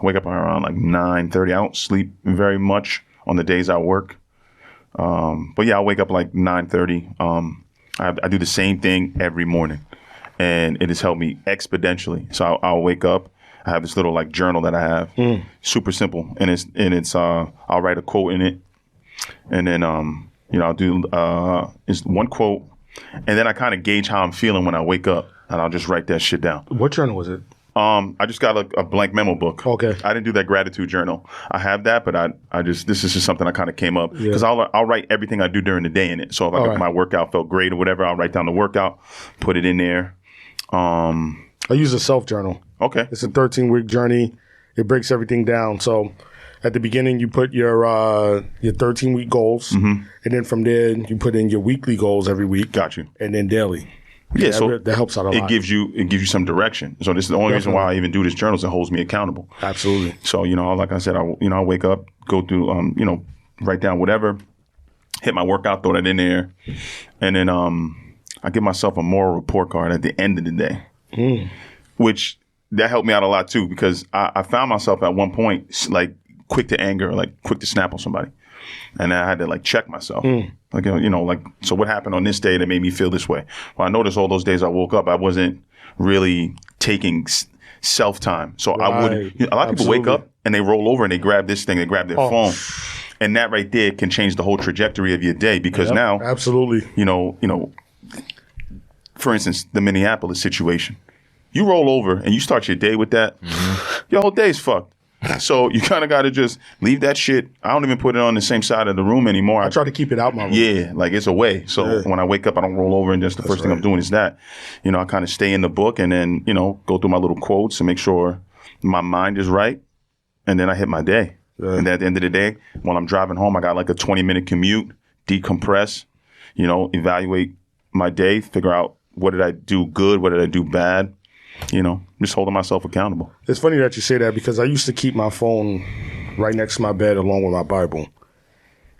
wake up around like 9:30. I don't sleep very much on the days I work. But yeah, I wake up like 9:30. I do the same thing every morning, and it has helped me exponentially. So I'll wake up. I have this little like journal that I have, super simple, and it's I'll write a quote in it, and then you know I'll do it's one quote, and then I kind of gauge how I'm feeling when I wake up, and I'll just write that shit down. What journal was it? I just got a blank memo book. Okay. I didn't do that gratitude journal. I have that, but I just this is just something I kind of came up because I'll write everything I do during the day in it. So if my workout felt great or whatever, I'll write down the workout, put it in there. I use a self journal. Okay. It's a 13-week journey. It breaks everything down. So at the beginning, you put your 13-week goals, and then from there, you put in your weekly goals every week. Got you. And then daily. Yeah, so that helps out a lot. It gives you some direction. So this is the only reason why I even do this journal is it holds me accountable. Absolutely. So you know, like I said, I wake up, go through, write down whatever, hit my workout, throw that in there, and then I give myself a moral report card at the end of the day, which that helped me out a lot too because I found myself at one point like quick to anger, like quick to snap on somebody, and I had to like check myself. Like, like, so what happened on this day that made me feel this way? Well, I noticed all those days I woke up, I wasn't really taking self-time. So I would, a lot of people wake up and they roll over and they grab this thing, they grab their phone. And that right there can change the whole trajectory of your day because now, absolutely, for instance, the Minneapolis situation. You roll over and you start your day with that, your whole day's fucked. So you kind of got to just leave that shit. I don't even put it on the same side of the room anymore. I try to keep it out my room. Yeah, like it's away. So when I wake up, I don't roll over and just the first thing I'm doing is that. I kind of stay in the book and then, go through my little quotes and make sure my mind is right. And then I hit my day. Yeah. And then at the end of the day, while I'm driving home, I got like a 20-minute commute, decompress, evaluate my day, figure out what did I do good, what did I do bad. Just holding myself accountable. It's funny that you say that because I used to keep my phone right next to my bed along with my Bible.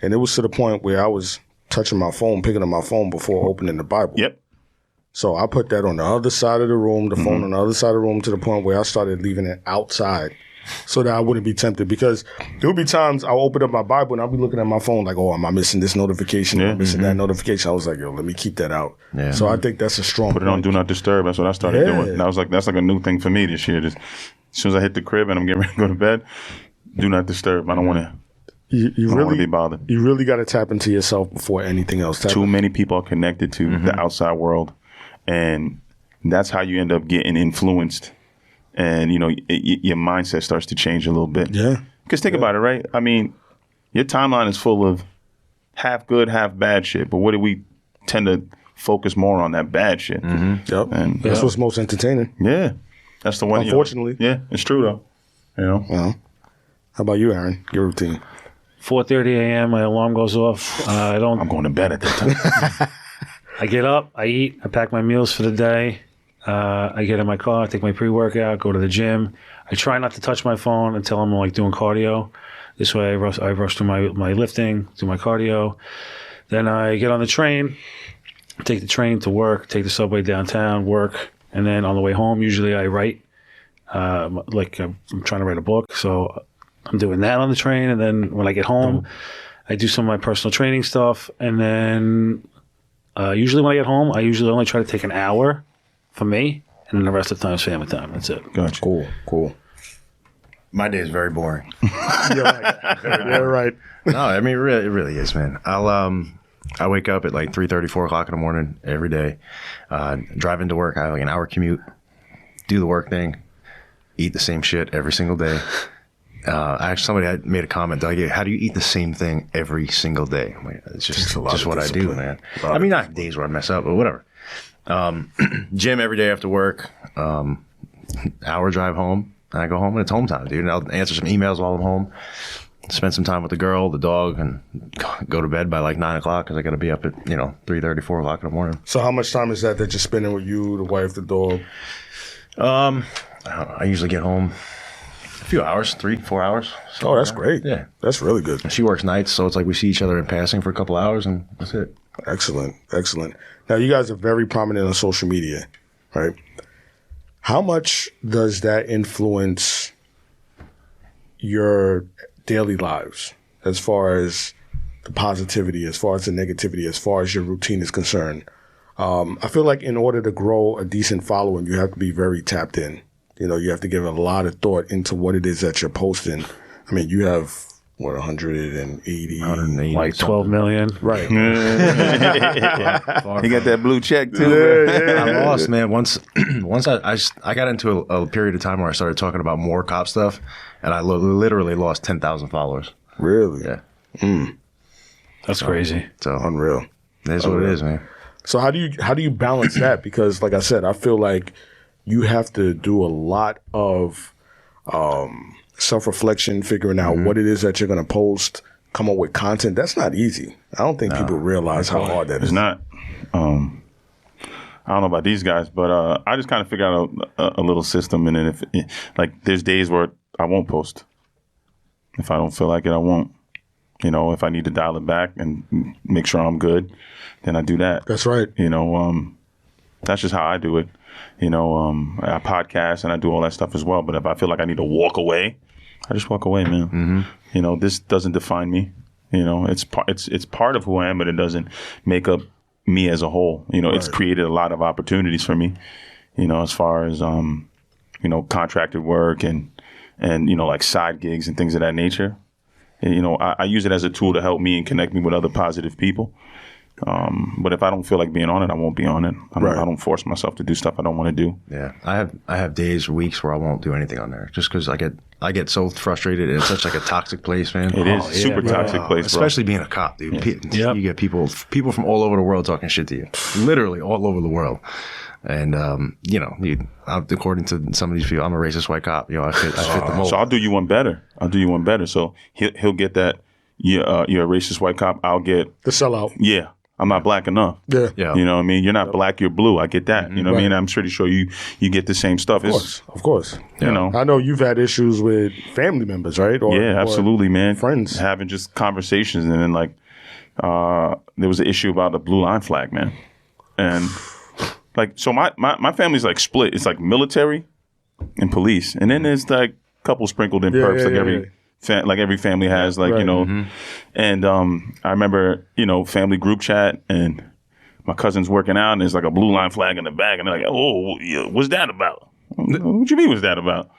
And it was to the point where I was touching my phone, picking up my phone before opening the Bible. Yep. So I put that on the other side of the room, the phone on the other side of the room to the point where I started leaving it outside so that I wouldn't be tempted. Because there would be times I'll open up my Bible and I'll be looking at my phone like, oh, am I missing this notification? Am I missing that notification? I was like, yo, let me keep that out. Yeah. So I think that's a strong Put it on Do Not Disturb. That's what I started doing. And that's like a new thing for me this year. Just, as soon as I hit the crib and I'm getting ready to go to bed, Do Not Disturb. I don't want to. You don't want to be bothered. You really got to tap into yourself before anything else. Too many people are connected to the outside world. And that's how you end up getting influenced. And, your mindset starts to change a little bit. Yeah. Because think about it, right? I mean, your timeline is full of half good, half bad shit. But what do we tend to focus more on? That bad shit. Yep. And that's what's most entertaining. Yeah. That's the one. Unfortunately. Yeah, it's true, though. Well, how about you, Aaron? Your routine? 4:30 a.m., my alarm goes off. I'm going to bed at that time. I get up, I eat, I pack my meals for the day. I get in my car, take my pre-workout, go to the gym. I try not to touch my phone until I'm like doing cardio. This way I rush through my lifting, do my cardio. Then I get on the train, take the train to work, take the subway downtown, work. And then on the way home, usually I write. Like I'm trying to write a book. So I'm doing that on the train. And then when I get home, I do some of my personal training stuff. And then usually when I get home, I usually only try to take an hour for me. And then the rest of the time is family time. That's it. Gotcha. Cool. My day is very boring. You're right. You're right. No, I mean, it really is, man. I wake up at like 3:30, 4 o'clock in the morning every day, drive into work. I have like an hour commute, do the work thing, eat the same shit every single day. Actually, somebody had made a comment, like, how do you eat the same thing every single day? I'm like, it's just what I do, man. I mean, not days where I mess up, but whatever. Gym every day after work, hour drive home, and I go home and it's home time, dude. And I'll answer some emails while I'm home, spend some time with the girl, the dog, and go to bed by like 9 o'clock because I got to be up at 3:30, 4 o'clock in the morning. So how much time is that you're spending with you, the wife, the dog? I don't know, I usually get home a few hours, 3-4 hours. Oh, that's great. Yeah. That's really good. She works nights, so it's like we see each other in passing for a couple hours, and that's it. Excellent. Now, you guys are very prominent on social media, right? How much does that influence your daily lives as far as the positivity, as far as the negativity, as far as your routine is concerned? I feel like in order to grow a decent following, you have to be very tapped in. You have to give a lot of thought into what it is that you're posting. I mean, you have, 180, like 12 million. Right. He got that blue check too. Yeah. I lost, man. Once I got into a period of time where I started talking about more cop stuff, and I literally lost 10,000 followers. Really? Yeah. That's crazy. So Unreal. That's what it is, man. So how do you balance that? Because like I said, I feel like you have to do a lot of self-reflection, figuring out what it is that you're going to post, come up with content. That's not easy. I don't think people realize how hard that is. It's not. I don't know about these guys, but I just kind of figure out a little system. And then if there's days where I won't post. If I don't feel like it, I won't. If I need to dial it back and make sure I'm good, then I do that. That's right. That's just how I do it. I podcast and I do all that stuff as well. But if I feel like I need to walk away, I just walk away, man. Mm-hmm. This doesn't define me. It's part of who I am, but it doesn't make up me as a whole. It's created a lot of opportunities for me. As far as contracted work and like side gigs and things of that nature. I use it as a tool to help me and connect me with other positive people. But if I don't feel like being on it, I won't be on it. I don't force myself to do stuff I don't want to do. Yeah, I have days, weeks where I won't do anything on there just because I get so frustrated. It's such like a toxic place, man. It is super toxic place, bro. Especially being a cop, dude. Yeah. You get people from all over the world talking shit to you, literally all over the world. And according to some of these people, I'm a racist white cop. I fit the mold. So I'll do you one better. So he'll get that. You're a racist white cop. I'll get the sellout. Yeah. I'm not black enough. Yeah. You know what I mean? You're not black, you're blue. I get that. You know what I mean? I'm pretty sure you get the same stuff. Of course. I know you've had issues with family members, right? Yeah, absolutely, man. Friends. Having just conversations. And then there was an issue about the blue line flag, man. And so my family's like split. It's like military and police. And then there's like a couple sprinkled in perps, every family has, and I remember, family group chat, and my cousin's working out, and there's like a blue line flag in the back, and they're like, "Oh, what's that about? What you mean, what's that about?"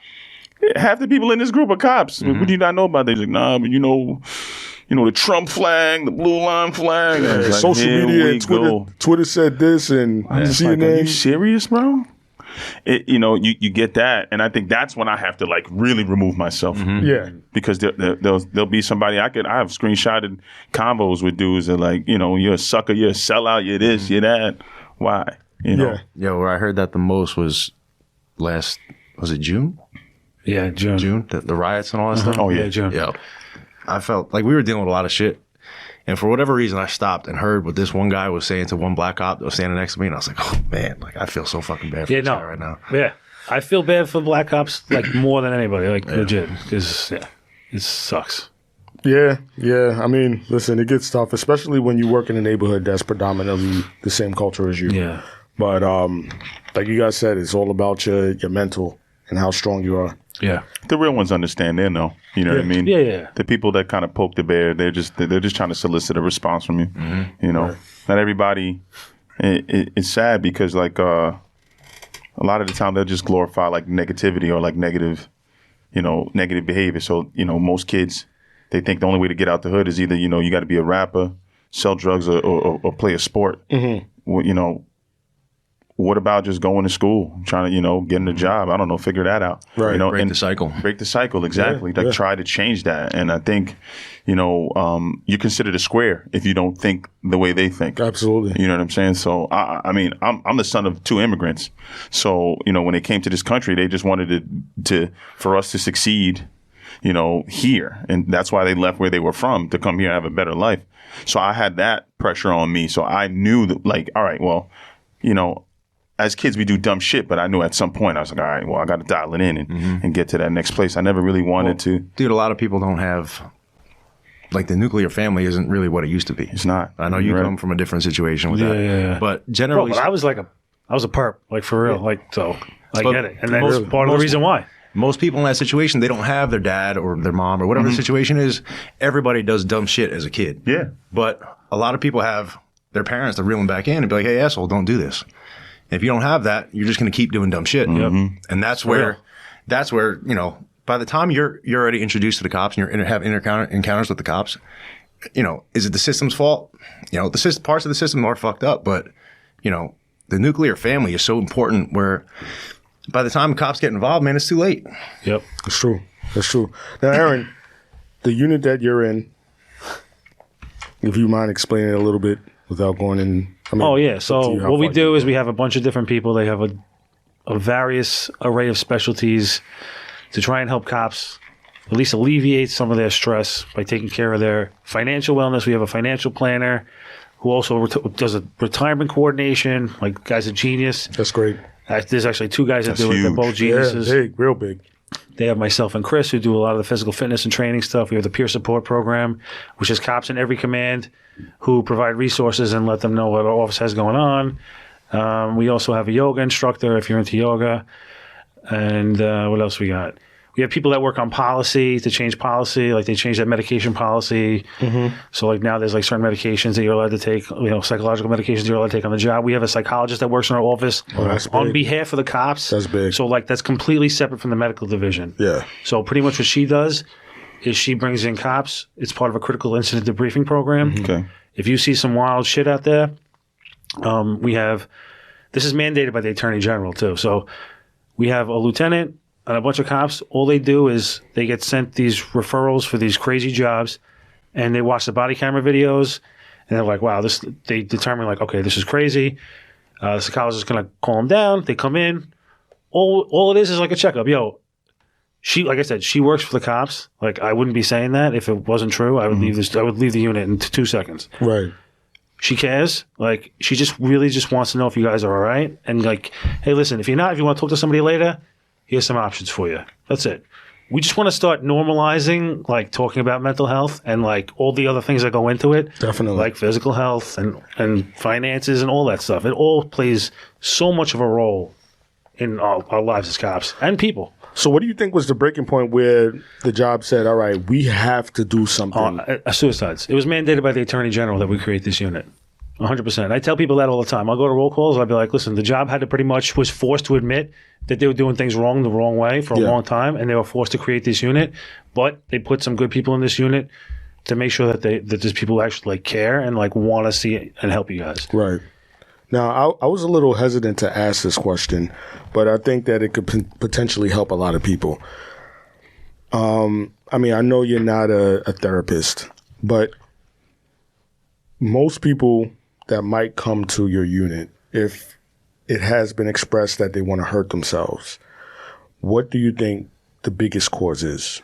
Half the people in this group are cops. What do you not know about that? He's like, "Nah, but the Trump flag, the blue line flag." Like, social media and Twitter said this, and CNN. Are you serious, bro? You get that, and I think that's when I have to really remove myself. Yeah, because there'll be somebody I have screenshotted convos with dudes that you're a sucker, you're a sellout, you're this, you're that. Why? Yeah, where I heard that the most was was it June? Yeah, June. The riots and all that stuff. Oh yeah, June. Yeah, I felt like we were dealing with a lot of shit And for whatever reason, I stopped and heard what this one guy was saying to one black cop that was standing next to me, and I was like, "Oh man, like I feel so fucking bad for this guy right now." Yeah, I feel bad for black cops like more than anybody, like legit, because it sucks. Yeah. I mean, listen, it gets tough, especially when you work in a neighborhood that's predominantly the same culture as you. Yeah. But like you guys said, it's all about your mental and how strong you are. Yeah. The real ones understand that, though. You know what I mean? Yeah. The people that kind of poke the bear, they're just trying to solicit a response from you. Mm-hmm. You know, not everybody. It's sad because like a lot of the time they'll just glorify like negativity or like negative behavior. So most kids, they think the only way to get out the hood is either you got to be a rapper, sell drugs, or play a sport. Mm-hmm. Well, what about just going to school, trying to, getting a job? I don't know, figure that out. Right. Break the cycle. Break the cycle, exactly. Try to change that. And I think, you're considered a square if you don't think the way they think. Absolutely. You know what I'm saying? So, I mean, I'm the son of 2 immigrants. So, when they came to this country, they just wanted for us to succeed, here. And that's why they left where they were from to come here and have a better life. So I had that pressure on me. So I knew that, like, all right, well, as kids, we do dumb shit, but I knew at some point I was like, all right, well, I got to dial it in and get to that next place. I never really wanted to. Dude, a lot of people don't have, like, the nuclear family isn't really what it used to be. It's not. I know you come from a different situation with that. Yeah. But generally. Bro, but I was a perp, like, for real. Like, so I get it. And that's part of the reason why. Most people in that situation, they don't have their dad or their mom or whatever the situation is. Everybody does dumb shit as a kid. Yeah. But a lot of people have their parents to reel them back in and be like, hey, asshole, don't do this. If you don't have that, you're just going to keep doing dumb shit. Mm-hmm. And that's where, by the time you're already introduced to the cops and you're have encounters with the cops, is it the system's fault? The parts of the system are fucked up, but, the nuclear family is so important where by the time cops get involved, man, it's too late. Yep. That's true. Now, Aaron, the unit that you're in, if you mind explaining it a little bit without going in. So what we do is we have a bunch of different people. They have a various array of specialties to try and help cops at least alleviate some of their stress by taking care of their financial wellness. We have a financial planner who also does a retirement coordination. Like, guy's a genius. That's great. There's actually 2 guys that do it. They're both geniuses. Yeah, big, real big. They have myself and Chris who do a lot of the physical fitness and training stuff. We have the peer support program, which is cops in every command who provide resources and let them know what our office has going on. We also have a yoga instructor if you're into yoga. And what else we got? We have people that work on policy to change policy, like they changed that medication policy. Mm-hmm. So like now there's like certain medications that you're allowed to take, psychological medications you're allowed to take on the job. We have a psychologist that works in our office on behalf of the cops. That's big. So like that's completely separate from the medical division. Yeah. So pretty much what she does is she brings in cops. It's part of a critical incident debriefing program. Mm-hmm. Okay. If you see some wild shit out there, this is mandated by the Attorney General too. So we have a lieutenant and a bunch of cops. All they do is they get sent these referrals for these crazy jobs, and they watch the body camera videos, and they're like, wow, they determine like, okay, this is crazy. The psychologist is going to call them down. They come in. All it is like a checkup. She, like I said, she works for the cops. Like, I wouldn't be saying that if it wasn't true. I would leave the unit in 2 seconds. Right. She cares. Like, she just really just wants to know if you guys are all right. And like, hey, listen, if you want to talk to somebody later, here's some options for you. That's it. We just want to start normalizing, like, talking about mental health and, like, all the other things that go into it. Definitely. Like physical health and finances and all that stuff. It all plays so much of a role in our lives as cops and people. So what do you think was the breaking point where the job said, all right, we have to do something? Suicides. It was mandated by the Attorney General that we create this unit. 100%. I tell people that all the time. I'll go to roll calls and I'll be like, listen, the job had to was forced to admit that they were doing things the wrong way for a long time, and they were forced to create this unit. But they put some good people in this unit to make sure that there's people who actually like care and like want to see it and help you guys. Right. Now, I was a little hesitant to ask this question, but I think that it could potentially help a lot of people. I know you're not a therapist, but most people that might come to your unit, if it has been expressed that they want to hurt themselves, what do you think the biggest cause is?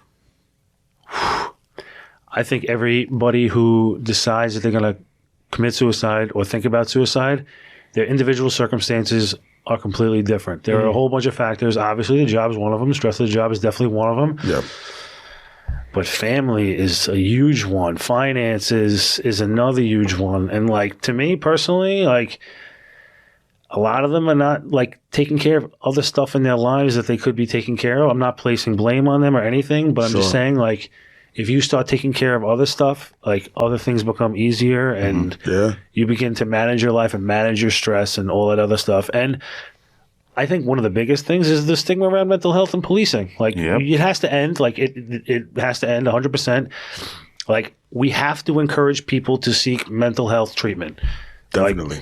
I think everybody who decides that they're going to commit suicide or think about suicide, their individual circumstances are completely different. There are a whole bunch of factors. Obviously, the job is one of them. Stress of the job is definitely one of them. Yep. But family is a huge one. Finances is another huge one. And like, to me personally, like, a lot of them are not like taking care of other stuff in their lives that they could be taking care of. I'm not placing blame on them or anything, but I'm just saying, like, if you start taking care of other stuff, like, other things become easier, and you begin to manage your life and manage your stress and all that other stuff. And I think one of the biggest things is the stigma around mental health and policing. Like, it has to end. Like, it has to end 100%. Like, we have to encourage people to seek mental health treatment. Definitely.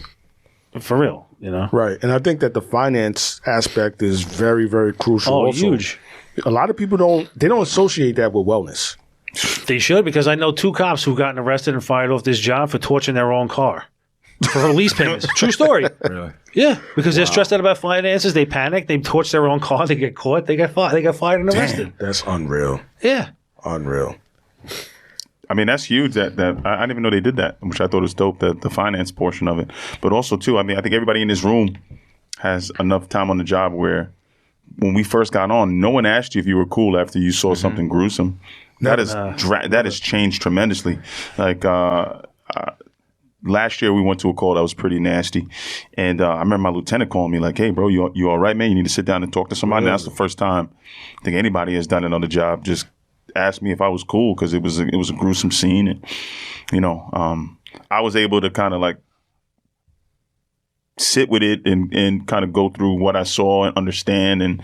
Like, for real, you know? Right. And I think that the finance aspect is very, very crucial. Oh, also. Huge. A lot of people don't associate that with wellness. They should, because I know 2 cops who've gotten arrested and fired off this job for torching their own car for lease payments. True story. Really? Yeah, because they're stressed out about finances. They panic. They torch their own car. They get caught. They get fired. They get fired and arrested. Damn, that's unreal. Yeah. Unreal. I mean, that's huge. That I didn't even know they did that, which I thought was dope. The finance portion of it, but also too. I mean, I think everybody in this room has enough time on the job where, when we first got on, no one asked you if you were cool after you saw something gruesome. That has changed tremendously. Like last year, we went to a call that was pretty nasty, and I remember my lieutenant calling me like, "Hey, bro, you all right, man? You need to sit down and talk to somebody." And that's the first time I think anybody has done it on the job. Just asked me if I was cool, because it was a gruesome scene, and you know, I was able to kind of like sit with it and kind of go through what I saw and understand, and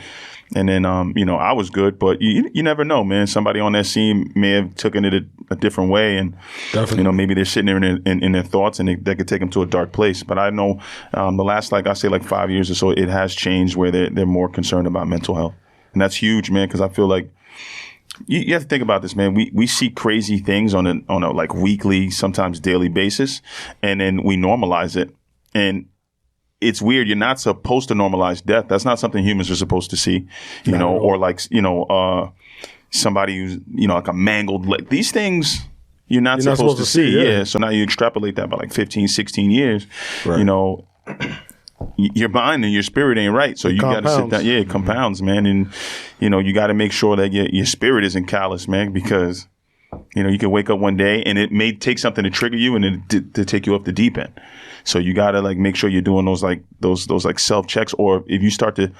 then you know, I was good. But you never know, man. Somebody on that scene may have taken it a different way, and you know, maybe they're sitting there in their thoughts, and that could take them to a dark place. But I know the last, like I say, like 5 years or so, it has changed where they're more concerned about mental health, and that's huge, man. Because I feel like you have to think about this, man. We see crazy things on a like weekly, sometimes daily basis, and then we normalize it. And it's weird. You're not supposed to normalize death. That's not something humans are supposed to see, you know, or like, you know, somebody who's, you know, like a mangled leg. These things you're not supposed to see. Yeah. So now you extrapolate that by like 15, 16 years, you know, your mind and your spirit ain't right. So you got to sit down. Yeah, it compounds, man. And, you know, you got to make sure that your spirit isn't callous, man, because, you know, you can wake up one day and it may take something to trigger you and to take you off the deep end. So you got to like make sure you're doing those like self checks. Or if you start to,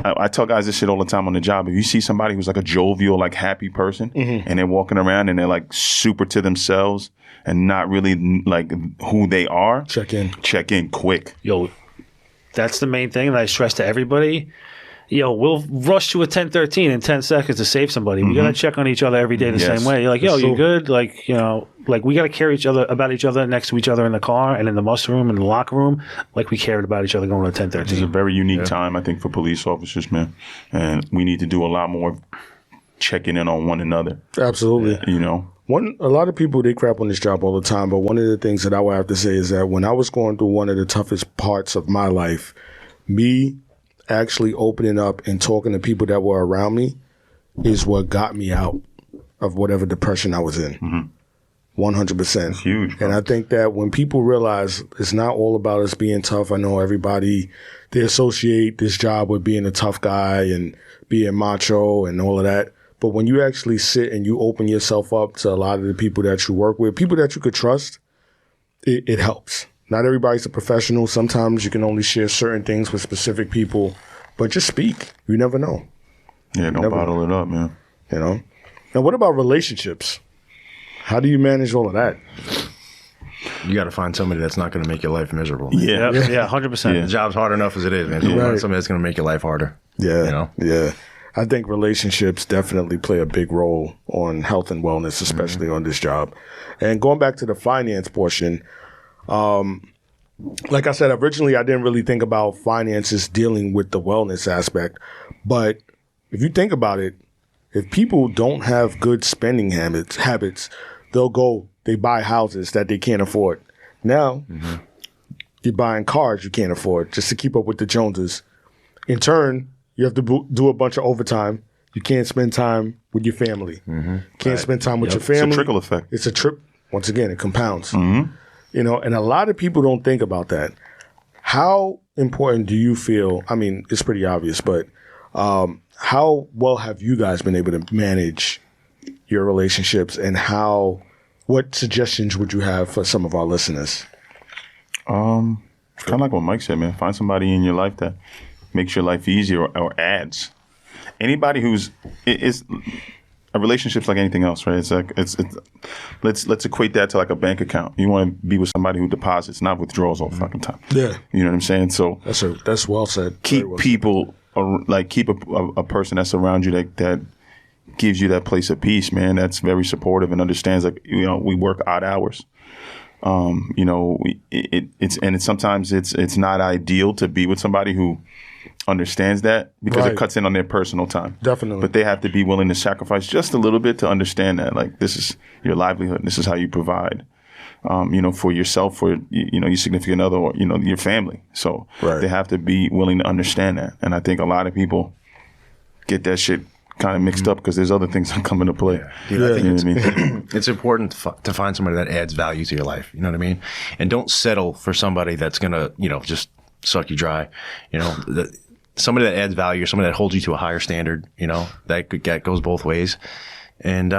I tell guys this shit all the time on the job. If you see somebody who's like a jovial, like happy person, and they're walking around and they're like super to themselves and not really like who they are, check in quick. Yo, that's the main thing that I stress to everybody. Yo, we'll rush to a 1013 in 10 seconds to save somebody. We got to check on each other every day the same way. You're like, yo, you good? Like, you know, like we got to care about each other next to each other in the car and in the muster room and the locker room, like we cared about each other going to 1013. It's a very unique time, I think, for police officers, man. And we need to do a lot more checking in on one another. Absolutely. You know? A lot of people, they crap on this job all the time, but one of the things that I would have to say is that when I was going through one of the toughest parts of my life, me actually opening up and talking to people that were around me is what got me out of whatever depression I was in. 100%. It's huge, bro. And I think that when people realize it's not all about us being tough, I know everybody, they associate this job with being a tough guy and being macho and all of that. But when you actually sit and you open yourself up to a lot of the people that you work with, people that you could trust, it helps. Not everybody's a professional. Sometimes you can only share certain things with specific people, but just speak. You never know. Yeah, don't bottle it up, man. You know? Now, what about relationships? How do you manage all of that? You got to find somebody that's not going to make your life miserable. Yeah, 100%. The job's hard enough as it is, man. So find somebody that's going to make your life harder. Yeah, you know? Yeah. I think relationships definitely play a big role on health and wellness, especially on this job. And going back to the finance portion, like I said, originally I didn't really think about finances dealing with the wellness aspect. But if you think about it, if people don't have good spending habits, they buy houses that they can't afford. Now, you're buying cars you can't afford just to keep up with the Joneses. In turn, you have to do a bunch of overtime. you can't spend time with your family. Can't spend time with your family. It's a trickle effect. It's a trip. Once again, it compounds. You know, and a lot of people don't think about that. How important do you feel? I mean, it's pretty obvious, but how well have you guys been able to manage your relationships, and what suggestions would you have for some of our listeners? Kind of like what Mike said, man. Find somebody in your life that makes your life easier or adds. Anybody it's a relationship's like anything else, right? It's like let's equate that to like a bank account. You want to be with somebody who deposits, not withdrawals all the fucking time. Yeah, you know what I'm saying. So that's well said. Keep well people keep a person that's around you that gives you that place of peace, man. That's very supportive and understands. Like, you know, we work odd hours. You know, sometimes it's not ideal to be with somebody who understands that, because it cuts in on their personal time. Definitely. But they have to be willing to sacrifice just a little bit to understand that, like, this is your livelihood. This is how you provide, you know, for yourself, for, you know, your significant other, or, you know, your family. So they have to be willing to understand that. And I think a lot of people get that shit kind of mixed up because there's other things that come into play. Yeah. I think it's important to find somebody that adds value to your life. You know what I mean? And don't settle for somebody that's going to, you know, just suck you dry. You know, somebody that adds value, or somebody that holds you to a higher standard, you know, that goes both ways. And,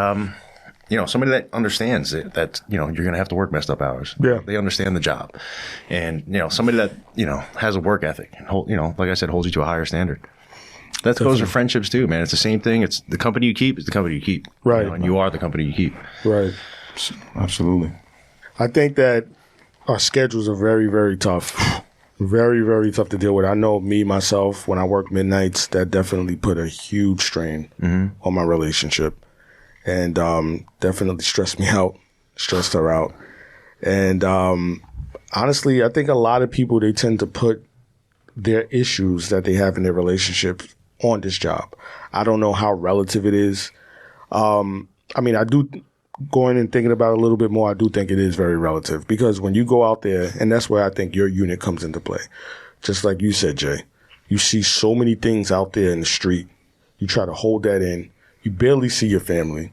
you know, somebody that understands that, you know, you're going to have to work messed up hours. Yeah. They understand the job. And, you know, somebody that, you know, has a work ethic, and you know, like I said, holds you to a higher standard. That goes for friendships too, man. It's the same thing. It's the company you keep is the company you keep. Right. You know, and you are the company you keep. Right. Absolutely. I think that our schedules are very, very tough. Very, very tough to deal with. I know me, myself, when I work midnights, that definitely put a huge strain on my relationship. And definitely stressed me out, stressed her out. And honestly, I think a lot of people, they tend to put their issues that they have in their relationship on this job. I don't know how relative it is. I mean, I do, going and thinking about it a little bit more, I do think it is very relative, because when you go out there, and that's where I think your unit comes into play. Just like you said, Jay, you see so many things out there in the street. You try to hold that in. You barely see your family.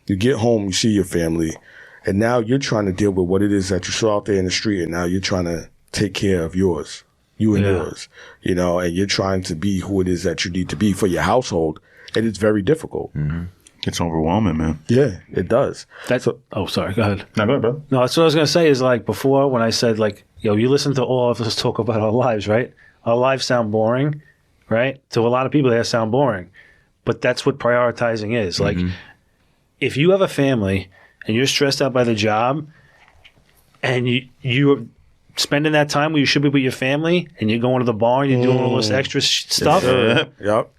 You get home, you see your family, and now you're trying to deal with what it is that you saw out there in the street, and now you're trying to take care of yours. You and yours, you know, and you're trying to be who it is that you need to be for your household, and it's very difficult. It's overwhelming, man. Yeah, it does. Sorry, go ahead. No, go ahead, brother. No, that's what I was going to say is, like, before, when I said, like, yo, you listen to all of us talk about our lives, right? Our lives sound boring, right? To a lot of people, they sound boring. But that's what prioritizing is. Like, if you have a family and you're stressed out by the job, and you're spending that time where you should be with your family, and you're going to the bar and you're doing all this extra stuff. Yep.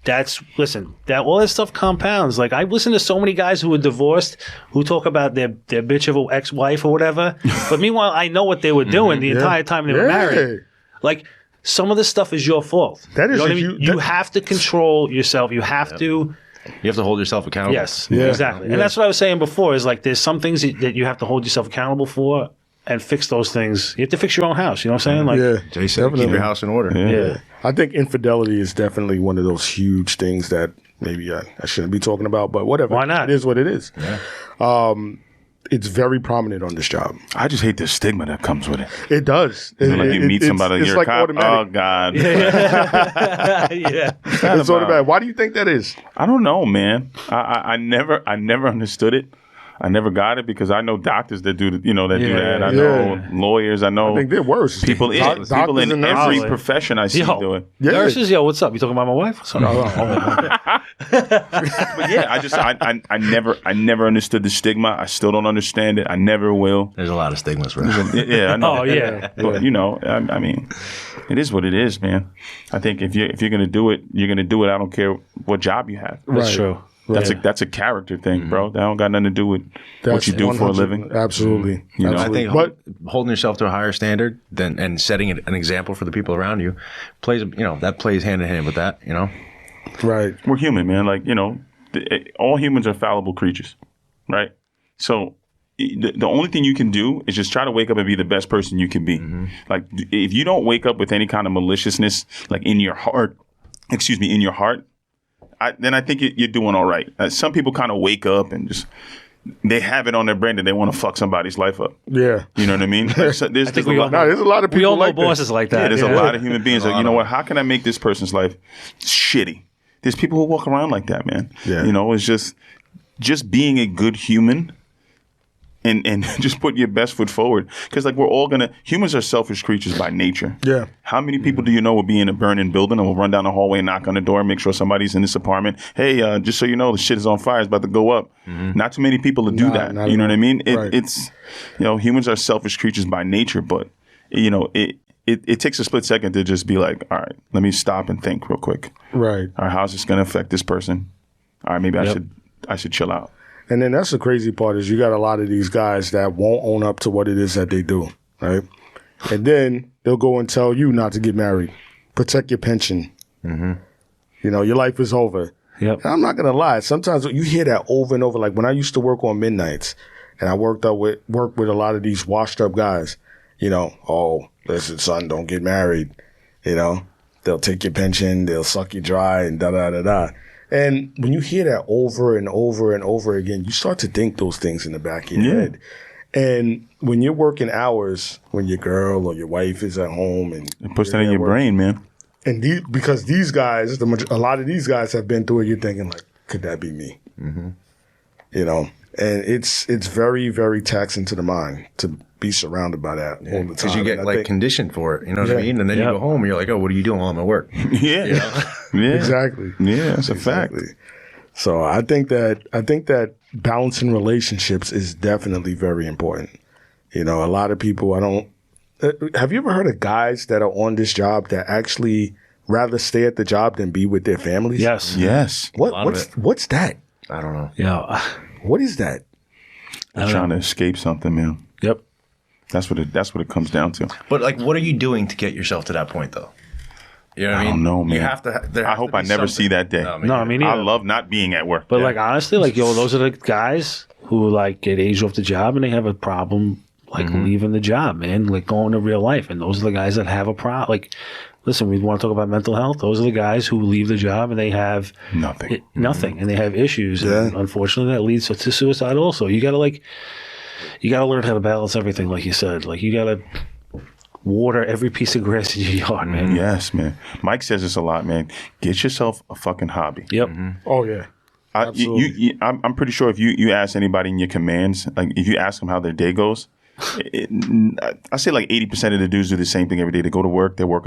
All that stuff compounds. Like, I listen to so many guys who are divorced who talk about their bitch of an ex-wife or whatever. But meanwhile, I know what they were doing the entire time they were married. Like, some of this stuff is your fault. That is, you know what I mean? You have to control yourself. You have to. You have to hold yourself accountable. Yes, exactly. And that's what I was saying before, is like, there's some things that you have to hold yourself accountable for and fix those things. You have to fix your own house. You know what I'm saying? Like, Jay said, keep your house in order. Yeah. I think infidelity is definitely one of those huge things that maybe I shouldn't be talking about, but whatever. Why not? It is what it is. Yeah. It's very prominent on this job. I just hate the stigma that comes with it. It does. Like, you meet somebody, it's you're like a cop. automatic. Oh, God. Yeah. It's automatic. Why do you think that is? I don't know, man. I never understood it. I never got it, because I know doctors that do, do that. I know lawyers. I know. I think they're worse. People in Doctors every and nurses. profession I see do it. Yeah. Nurses, yo, what's up? You talking about my wife? But yeah, I never understood the stigma. I still don't understand it. I never will. There's a lot of stigmas, bro. Yeah, I know. Oh, yeah. But I mean, it is what it is, man. I think if you're gonna do it, you're gonna do it. I don't care what job you have. That's true. That's a character thing, bro. That don't got nothing to do with what you do for a living. Absolutely. You know? I think But holding yourself to a higher standard and setting an example for the people around you plays hand in hand with that, you know? right. We're human, man. Like, all humans are fallible creatures, right? So the only thing you can do is just try to wake up and be the best person you can be. Like, if you don't wake up with any kind of maliciousness, like in your heart, then I think you're doing all right. Some people kind of wake up and just they have it on their brain that they want to fuck somebody's life up. Yeah. You know what I mean? Like, so there's a lot of people we all know like bosses like that. Yeah, there's a lot of human beings that, you know what, how can I make this person's life shitty? There's people who walk around like that, man. Yeah. You know, it's just being a good human and just put your best foot forward. Because, like, humans are selfish creatures by nature. Yeah. How many people do you know will be in a burning building and will run down the hallway and knock on the door and make sure somebody's in this apartment? Hey, just so you know, the shit is on fire. It's about to go up. Not too many people will do that. You know what I mean? It's, you know, humans are selfish creatures by nature, but, you know, it takes a split second to just be like, all right, let me stop and think real quick. Right. All right, how's this going to affect this person? All right, maybe I should chill out. And then that's the crazy part is you got a lot of these guys that won't own up to what it is that they do, right? And then they'll go and tell you not to get married. Protect your pension. You know, your life is over. Yep. And I'm not going to lie. Sometimes you hear that over and over. Like when I used to work on midnights and I worked with a lot of these washed up guys, you know, oh, listen, son, don't get married. You know, they'll take your pension, they'll suck you dry and da-da-da-da. And when you hear that over and over and over again, you start to think those things in the back of your head. And when you're working hours, when your girl or your wife is at home and It puts that in your brain, man. and because these guys, a lot of these guys have been through it, you're thinking like, could that be me? You know, and it's very, very taxing to the mind to be surrounded by that all the time. Because you get And I think- conditioned for it, you know what I mean? And then you go home and you're like, oh, what are you doing while I'm at work? Yeah. Yeah. Exactly. Yeah, that's a fact. So I think that balancing relationships is definitely very important. You know, a lot of people, have you ever heard of guys that are on this job that actually rather stay at the job than be with their families? Yes. Yes. What's that? I don't know. Yeah. What is that? You're trying to escape something, man. Yep. That's what it comes down to. But like, what are you doing to get yourself to that point, though? You know what I mean? don't know, man. You have to. I hope I never see that day. No, I mean, I love not being at work. But like honestly, like those are the guys who like get aged off the job and they have a problem like leaving the job, man, like going to real life. And those are the guys that have a problem. Like, listen, we want to talk about mental health. Those are the guys who leave the job and they have nothing, and they have issues. Yeah. And unfortunately, that leads to suicide. Also, you gotta learn how to balance everything, like you said. Like you gotta water every piece of grass in your yard, man. Yes, man. Mike says this a lot, man. Get yourself a fucking hobby. Yep. Oh yeah. Absolutely. I'm pretty sure if you ask anybody in your commands, like if you ask them how their day goes, I say like 80% of the dudes do the same thing every day. They go to work, they work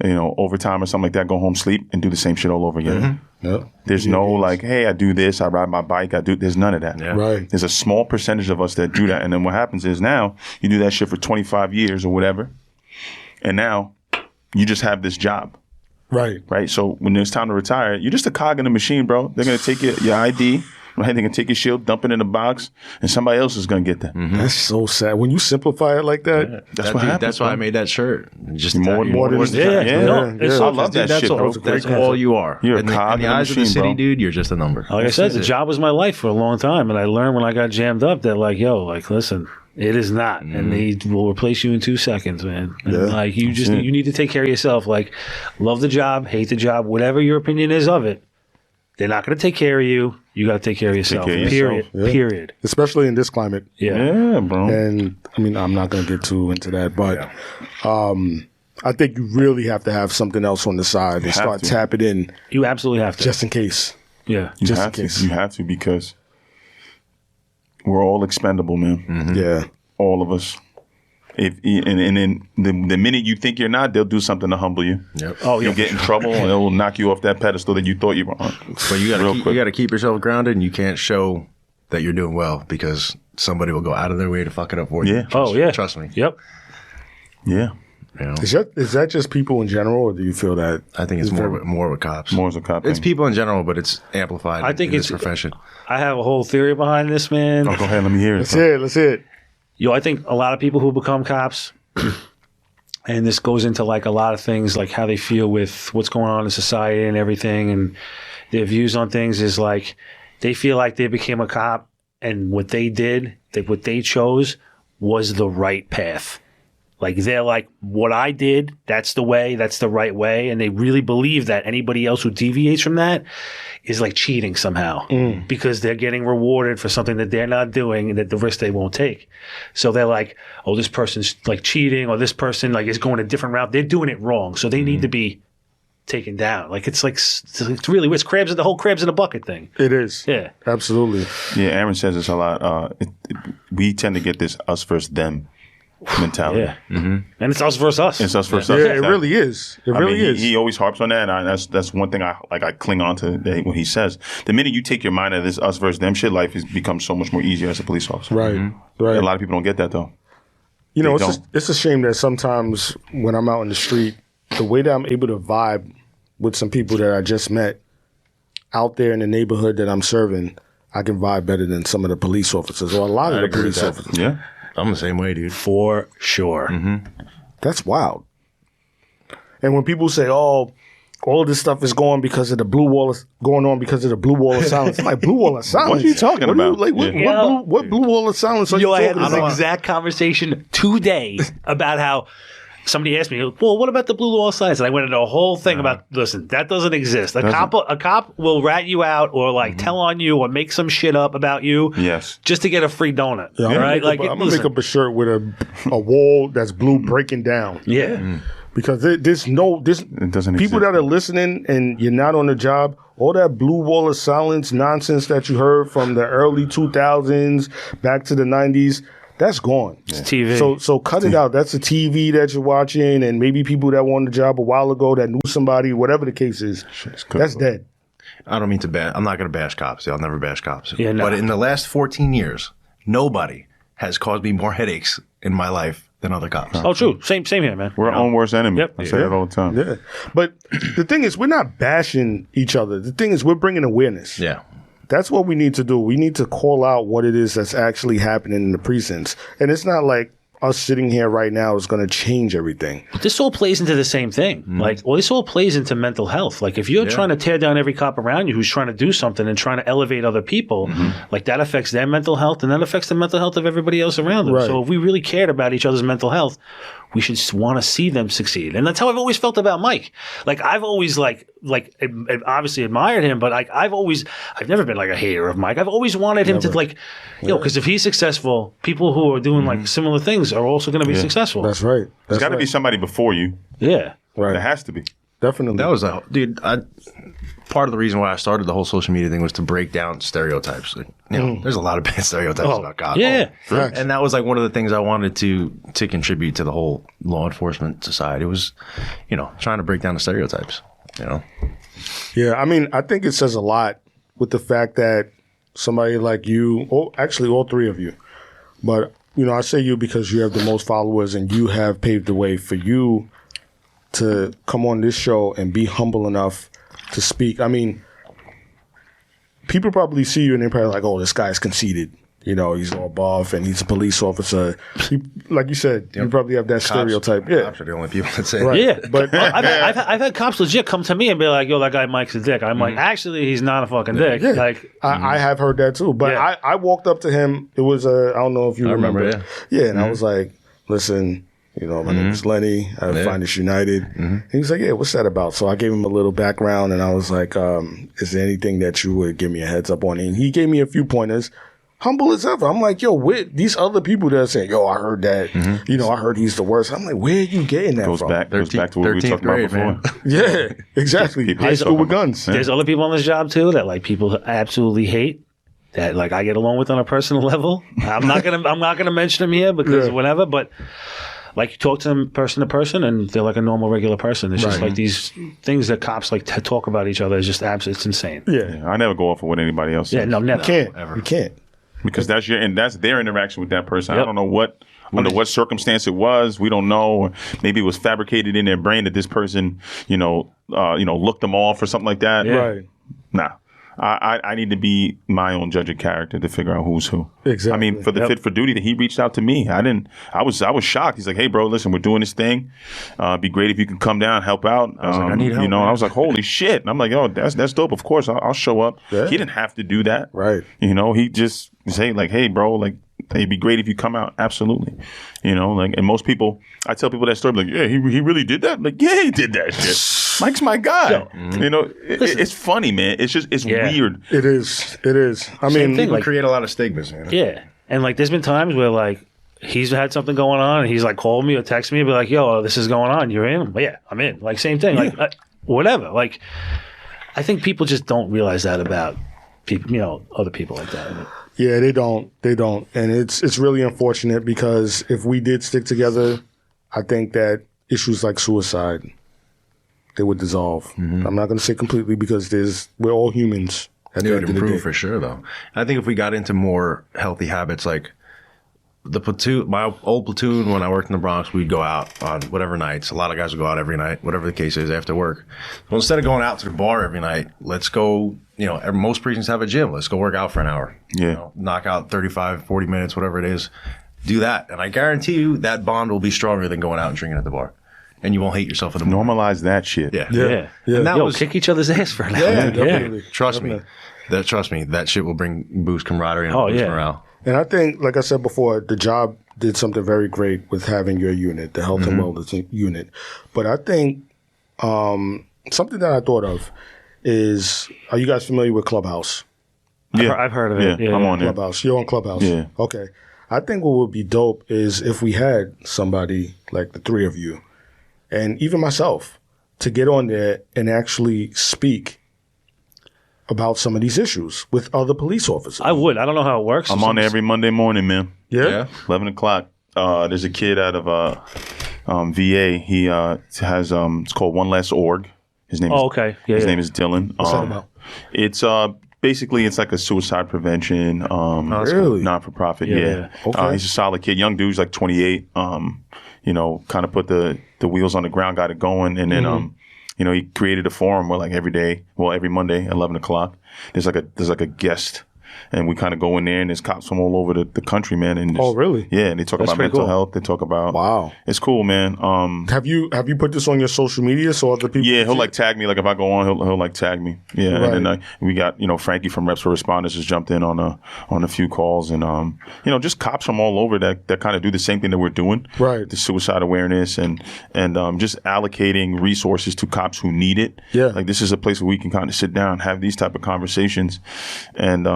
overtime or something like that, go home, sleep, and do the same shit all over again. Yep. There's no like, hey, I do this, I ride my bike, there's none of that. Yeah. Right. There's a small percentage of us that do that. And then what happens is now you do that shit for 25 years or whatever. And now you just have this job. Right. Right. So when it's time to retire, you're just a cog in the machine, bro. They're going to take your ID. Right? They can take your shield, dump it in a box, and somebody else is going to get that. That's so sad. When you simplify it like that, That's what happens. That's why bro. I made that shirt. Just More than it's I love that that's shit, all, bro. That's all you are. You're a in the cog in the eyes of the machine, city, bro. dude. You're just a number. Like I said, the job was my life for a long time, and I learned when I got jammed up that like, yo, like listen, it is not, and they will replace you in 2 seconds, man. And like you need to take care of yourself. Like, love the job, hate the job, whatever your opinion is of it. They're not going to take care of you. You got to take care of yourself. care of Period. yourself. Yeah. Period. especially in this climate. Yeah, bro. And I mean, I'm not going to get too into that, but I think you really have to have something else on the side and start tapping in You absolutely have to. just in case. Yeah. You just have in to. case. You have to because we're all expendable, man. Yeah. All of us. And then the minute you think you're not, they'll do something to humble you. Yep. Oh, You'll yeah. get in trouble and it'll knock you off that pedestal that you thought you were on. But you Real quick. got to keep yourself grounded, and you can't show that you're doing well because somebody will go out of their way to fuck it up for you. Yeah. Oh, yeah. Trust me. Yep. Yeah. You know? Is that just people in general, or do you feel that? I think it's more with cops. More as a cop. It's thing. people in general, but it's amplified. I think in this it's- profession. I have a whole theory behind this, man. Oh, go ahead. Let me hear it. Let's hear it. Let's hear it. Yo, I think a lot of people who become cops, and this goes into like a lot of things, like how they feel with what's going on in society and everything, and their views on things is like they feel like they became a cop, and what they did, what they chose, was the right path. Like they're like, what I did, that's the way, that's the right way. And they really believe that anybody else who deviates from that is like cheating somehow because they're getting rewarded for something that they're not doing and that the risk they won't take. So they're like, oh, this person's like cheating, or this person like is going a different route. They're doing it wrong. So they need to be taken down. Like it's really, it's crabs in the whole crabs in a bucket thing. It is. Yeah. Absolutely. Yeah, Aaron says this a lot. We tend to get this us versus them mentality. Yeah. And it's us versus us. It's us versus Yeah, us. it really is. It really is. He always harps on that, and that's one thing I cling on to when he says. The minute you take your mind out of this us versus them shit, life has become so much more easier as a police officer. Right. Right. A lot of people don't get that though. You know, They it's a shame that sometimes when I'm out in the street, the way that I'm able to vibe with some people that I just met out there in the neighborhood that I'm serving, I can vibe better than some of the police officers or a lot of the police officers. Yeah. I'm the same way, dude. For sure. That's wild. And when people say, "Oh, all this stuff is going because of the blue wall on because of the blue wall of silence," I'm like, blue wall of silence. What are you talking about? What blue wall of silence are you I had talking this about? exact conversation today about how somebody asked me, well, what about the blue wall signs? And I went into a whole thing about, listen, that doesn't exist. A cop will rat you out or like tell on you or make some shit up about you just to get a free donut. Yeah, right? I'm gonna make up a shirt with a wall that's blue breaking down. Yeah. Because there's no It doesn't people exist. that are listening and you're not on the job, all that blue wall of silence nonsense that you heard from the early 2000s back to the 90s, that's gone. It's TV. So cut it out. That's the TV that you're watching, and maybe people that were on the job a while ago that knew somebody, whatever the case is. That's dead. I don't mean to bash. I'm not going to bash cops. I'll never bash cops. Yeah, no. But in the last 14 years, nobody has caused me more headaches in my life than other cops. Oh, true. Same here, man. We're our own worst enemy. Yep. I say that all the time. Yeah. But the thing is, we're not bashing each other. The thing is, we're bringing awareness. Yeah. That's what we need to do. We need to call out what it is that's actually happening in the precincts. And it's not like us sitting here right now is going to change everything. But this all plays into the same thing. Like, well, this all plays into mental health. Like, if you're trying to tear down every cop around you who's trying to do something and trying to elevate other people, like that affects their mental health and that affects the mental health of everybody else around them. Right. So if we really cared about each other's mental health, we should want to see them succeed. And that's how I've always felt about Mike. Like, I've always obviously admired him, but I've never been like a hater of Mike. I've always wanted him to because if he's successful, people who are doing like similar things are also going to be successful. That's right. There's got to be somebody before you. Yeah. Right. There has to be. Definitely. That was part of the reason why I started the whole social media thing was to break down stereotypes. Like, there's a lot of bad stereotypes about cops. Yeah. And that was like one of the things I wanted to contribute to the whole law enforcement society was, trying to break down the stereotypes, Yeah, I mean, I think it says a lot with the fact that somebody like you, actually all three of you, but, I say you because you have the most followers and you have paved the way for you to come on this show and be humble enough to speak. I mean, people probably see you and they're probably like, oh, this guy's conceited. He's all buff and he's a police officer. Like you said, you probably have that stereotype. Yeah. Cops are the only people that say Right. Yeah, But I've had cops legit come to me and be like, "Yo, that guy Mike's a dick." I'm like, actually, he's not a fucking dick. yeah, Like, I have heard that too. But Yeah. I walked up to him. It was I don't know if you remember. Yeah, and I was like, listen, my name is Lenny. I have Finest United. And he was like, yeah, what's that about? So I gave him a little background and I was like, is there anything that you would give me a heads up on? And he gave me a few pointers. Humble as ever. I'm like, yo, where these other people that are saying, yo, I heard that, I heard he's the worst. I'm like, where are you getting that Goes from? back to what we were talking about before. Yeah, exactly. High school with guns. there's other people on this job too that like people absolutely hate. That like I get along with on a personal level. I'm not gonna mention them here because whatever. But like you talk to them person to person, and they're like a normal, regular person. It's just like these things that cops like to talk about each other is just absolutely, it's insane. Yeah. I never go off of what anybody else says. Yeah, no, never. You can't. Because that's their interaction with that person. I don't know under what circumstance it was. We don't know. Or maybe it was fabricated in their brain that this person, looked them off or something like that. Yeah. Right. Nah. I need to be my own judge of character to figure out who's who. Exactly. I mean, for the Fit for Duty that he reached out to me, I was shocked. He's like, "Hey, bro, listen, we're doing this thing. It'd be great if you can come down, help out." I was like, I need help. I was like, "Holy shit!" And I'm like, "Oh, that's dope. Of course, I'll show up." Yeah. He didn't have to do that, Right. He just say like, "Hey, bro, like." it'd be great if you come out. Absolutely. You know, like, and most people, I tell people that story, like, yeah, he really did that. I'm like, yeah, he did that shit. Mike's my guy. You know, it's funny, man. It's just, it's weird. It is. I Same mean, thing, like, create a lot of stigmas, man. Yeah. And like, there's been times where like, he's had something going on and he's like called me or texted me and be like, yo, this is going on. You're in? Well, yeah, I'm in. Like, same thing. Like, whatever. Like, I think people just don't realize that about people, you know, other people like that. Yeah, they don't. And it's really unfortunate because if we did stick together, I think that issues like suicide, they would dissolve. I'm not going to say completely because we're all humans. It would improve for sure, though. I think if we got into more healthy habits, like the platoon, my old platoon, when I worked in the Bronx, we'd go out on whatever nights. A lot of guys would go out every night, whatever the case is, after work. Well, instead of going out to the bar every night, let's go, you know, most precincts have a gym. Let's go work out for an hour. Yeah. You know, knock out 35, 40 minutes, whatever it is. Do that. And I guarantee you that bond will be stronger than going out and drinking at the bar. And you won't hate yourself in the morning. Normalize that shit. Yeah. And that Kick each other's ass for an hour. Yeah, definitely. Trust me. That shit will boost camaraderie and boost morale. And I think, like I said before, the job did something very great with having your unit, the health and wellness unit. But I think something that I thought of is, are you guys familiar with Clubhouse? Yeah. I've heard of it. Yeah, I'm on there. Clubhouse. You're on Clubhouse? Yeah. Okay. I think what would be dope is if we had somebody like the three of you, and even myself, to get on there and actually speak about some of these issues with other police officers. I would. I don't know how it works. I'm on there every Monday morning, man. Yeah? 11 o'clock. There's a kid out of VA. He has it's called One Less Org. His name is his name is Dylan. What's that about? It's basically it's like a suicide prevention Really? non-for-profit. Yeah. Okay. He's a solid kid. Young dude's like 28. You know, kind of put the wheels on the ground, got it going, and then you know, he created a forum where like every Monday, 11 o'clock, there's like a guest, and we kind of go in there, and there's cops from all over the country, man. And Oh, really? Yeah, and they talk That's about pretty mental cool. health. They talk about It's cool, man. Have you put this on your social media so other people? Yeah, can he'll see like tag me. Like if I go on, he'll like tag me. Yeah, Right. and then we got Frankie from Reps for Responders has jumped in on a few calls, and just cops from all over that kind of do the same thing that we're doing. Right. The suicide awareness and just allocating resources to cops who need it. Yeah. Like this is a place where we can kind of sit down, have these type of conversations, and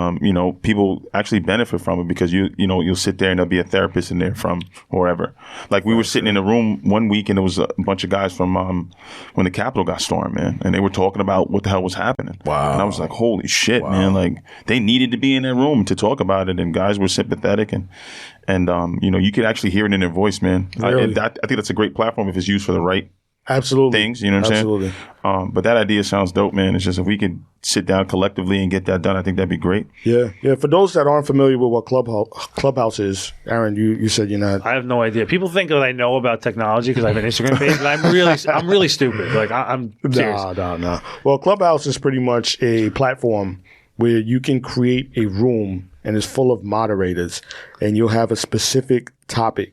people actually benefit from it because you'll sit there and there'll be a therapist in there from wherever. Like we were sitting in a room one week and there was a bunch of guys from when the Capitol got stormed, man, and they were talking about what the hell was happening. Wow. And I was like, holy shit, man! Like they needed to be in that room to talk about it, and guys were sympathetic and you could actually hear it in their voice, man. Really? I think that's a great platform if it's used for the right Absolutely. things. You know what I'm Absolutely. saying? But that idea sounds dope, man. It's just if we could sit down collectively and get that done, I think that'd be great. Yeah. For those that aren't familiar with what Clubhouse is, Aaron, you said you're not. I have no idea. People think that I know about technology because I have an Instagram page, but I'm really stupid. Like I'm serious. No. Well, Clubhouse is pretty much a platform where you can create a room and it's full of moderators, and you'll have a specific topic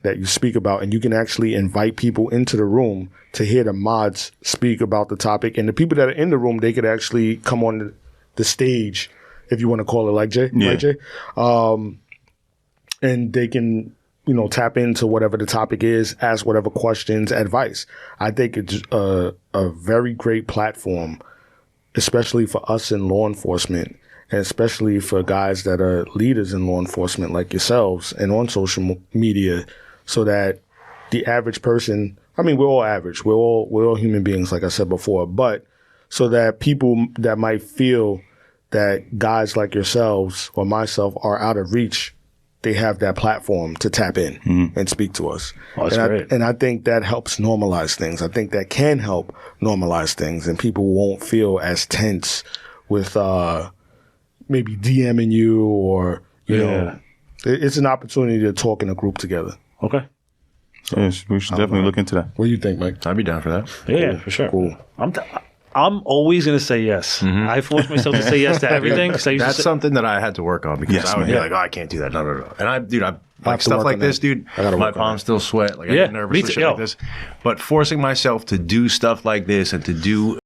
that you speak about, and you can actually invite people into the room to hear the mods speak about the topic. And the people that are in the room, they could actually come on the stage, if you want to call it like Jay. And they can, tap into whatever the topic is, ask whatever questions, advice. I think it's a very great platform, especially for us in law enforcement, and especially for guys that are leaders in law enforcement like yourselves and on social media, so that the average person, we're all average. We're all human beings, like I said before, but so that people that might feel that guys like yourselves or myself are out of reach, they have that platform to tap in and speak to us. Oh, that's great. And I think that helps normalize things. I think that can help normalize things, and people won't feel as tense with maybe DMing you or, it's an opportunity to talk in a group together. Okay. Yes, we should definitely look into that. What do you think, Mike? I'd be down for that. Yeah, for sure. Cool. I'm always going to say yes. I force myself to say yes to everything. That's something that I had to work on because Yes, I would man. be like, oh, I can't do that. No. And I have like to stuff work like on this, that. dude. I gotta My work on palms that. still sweat. Like I Yeah, get nervous me with too. shit like this. But forcing myself to do stuff like this and to do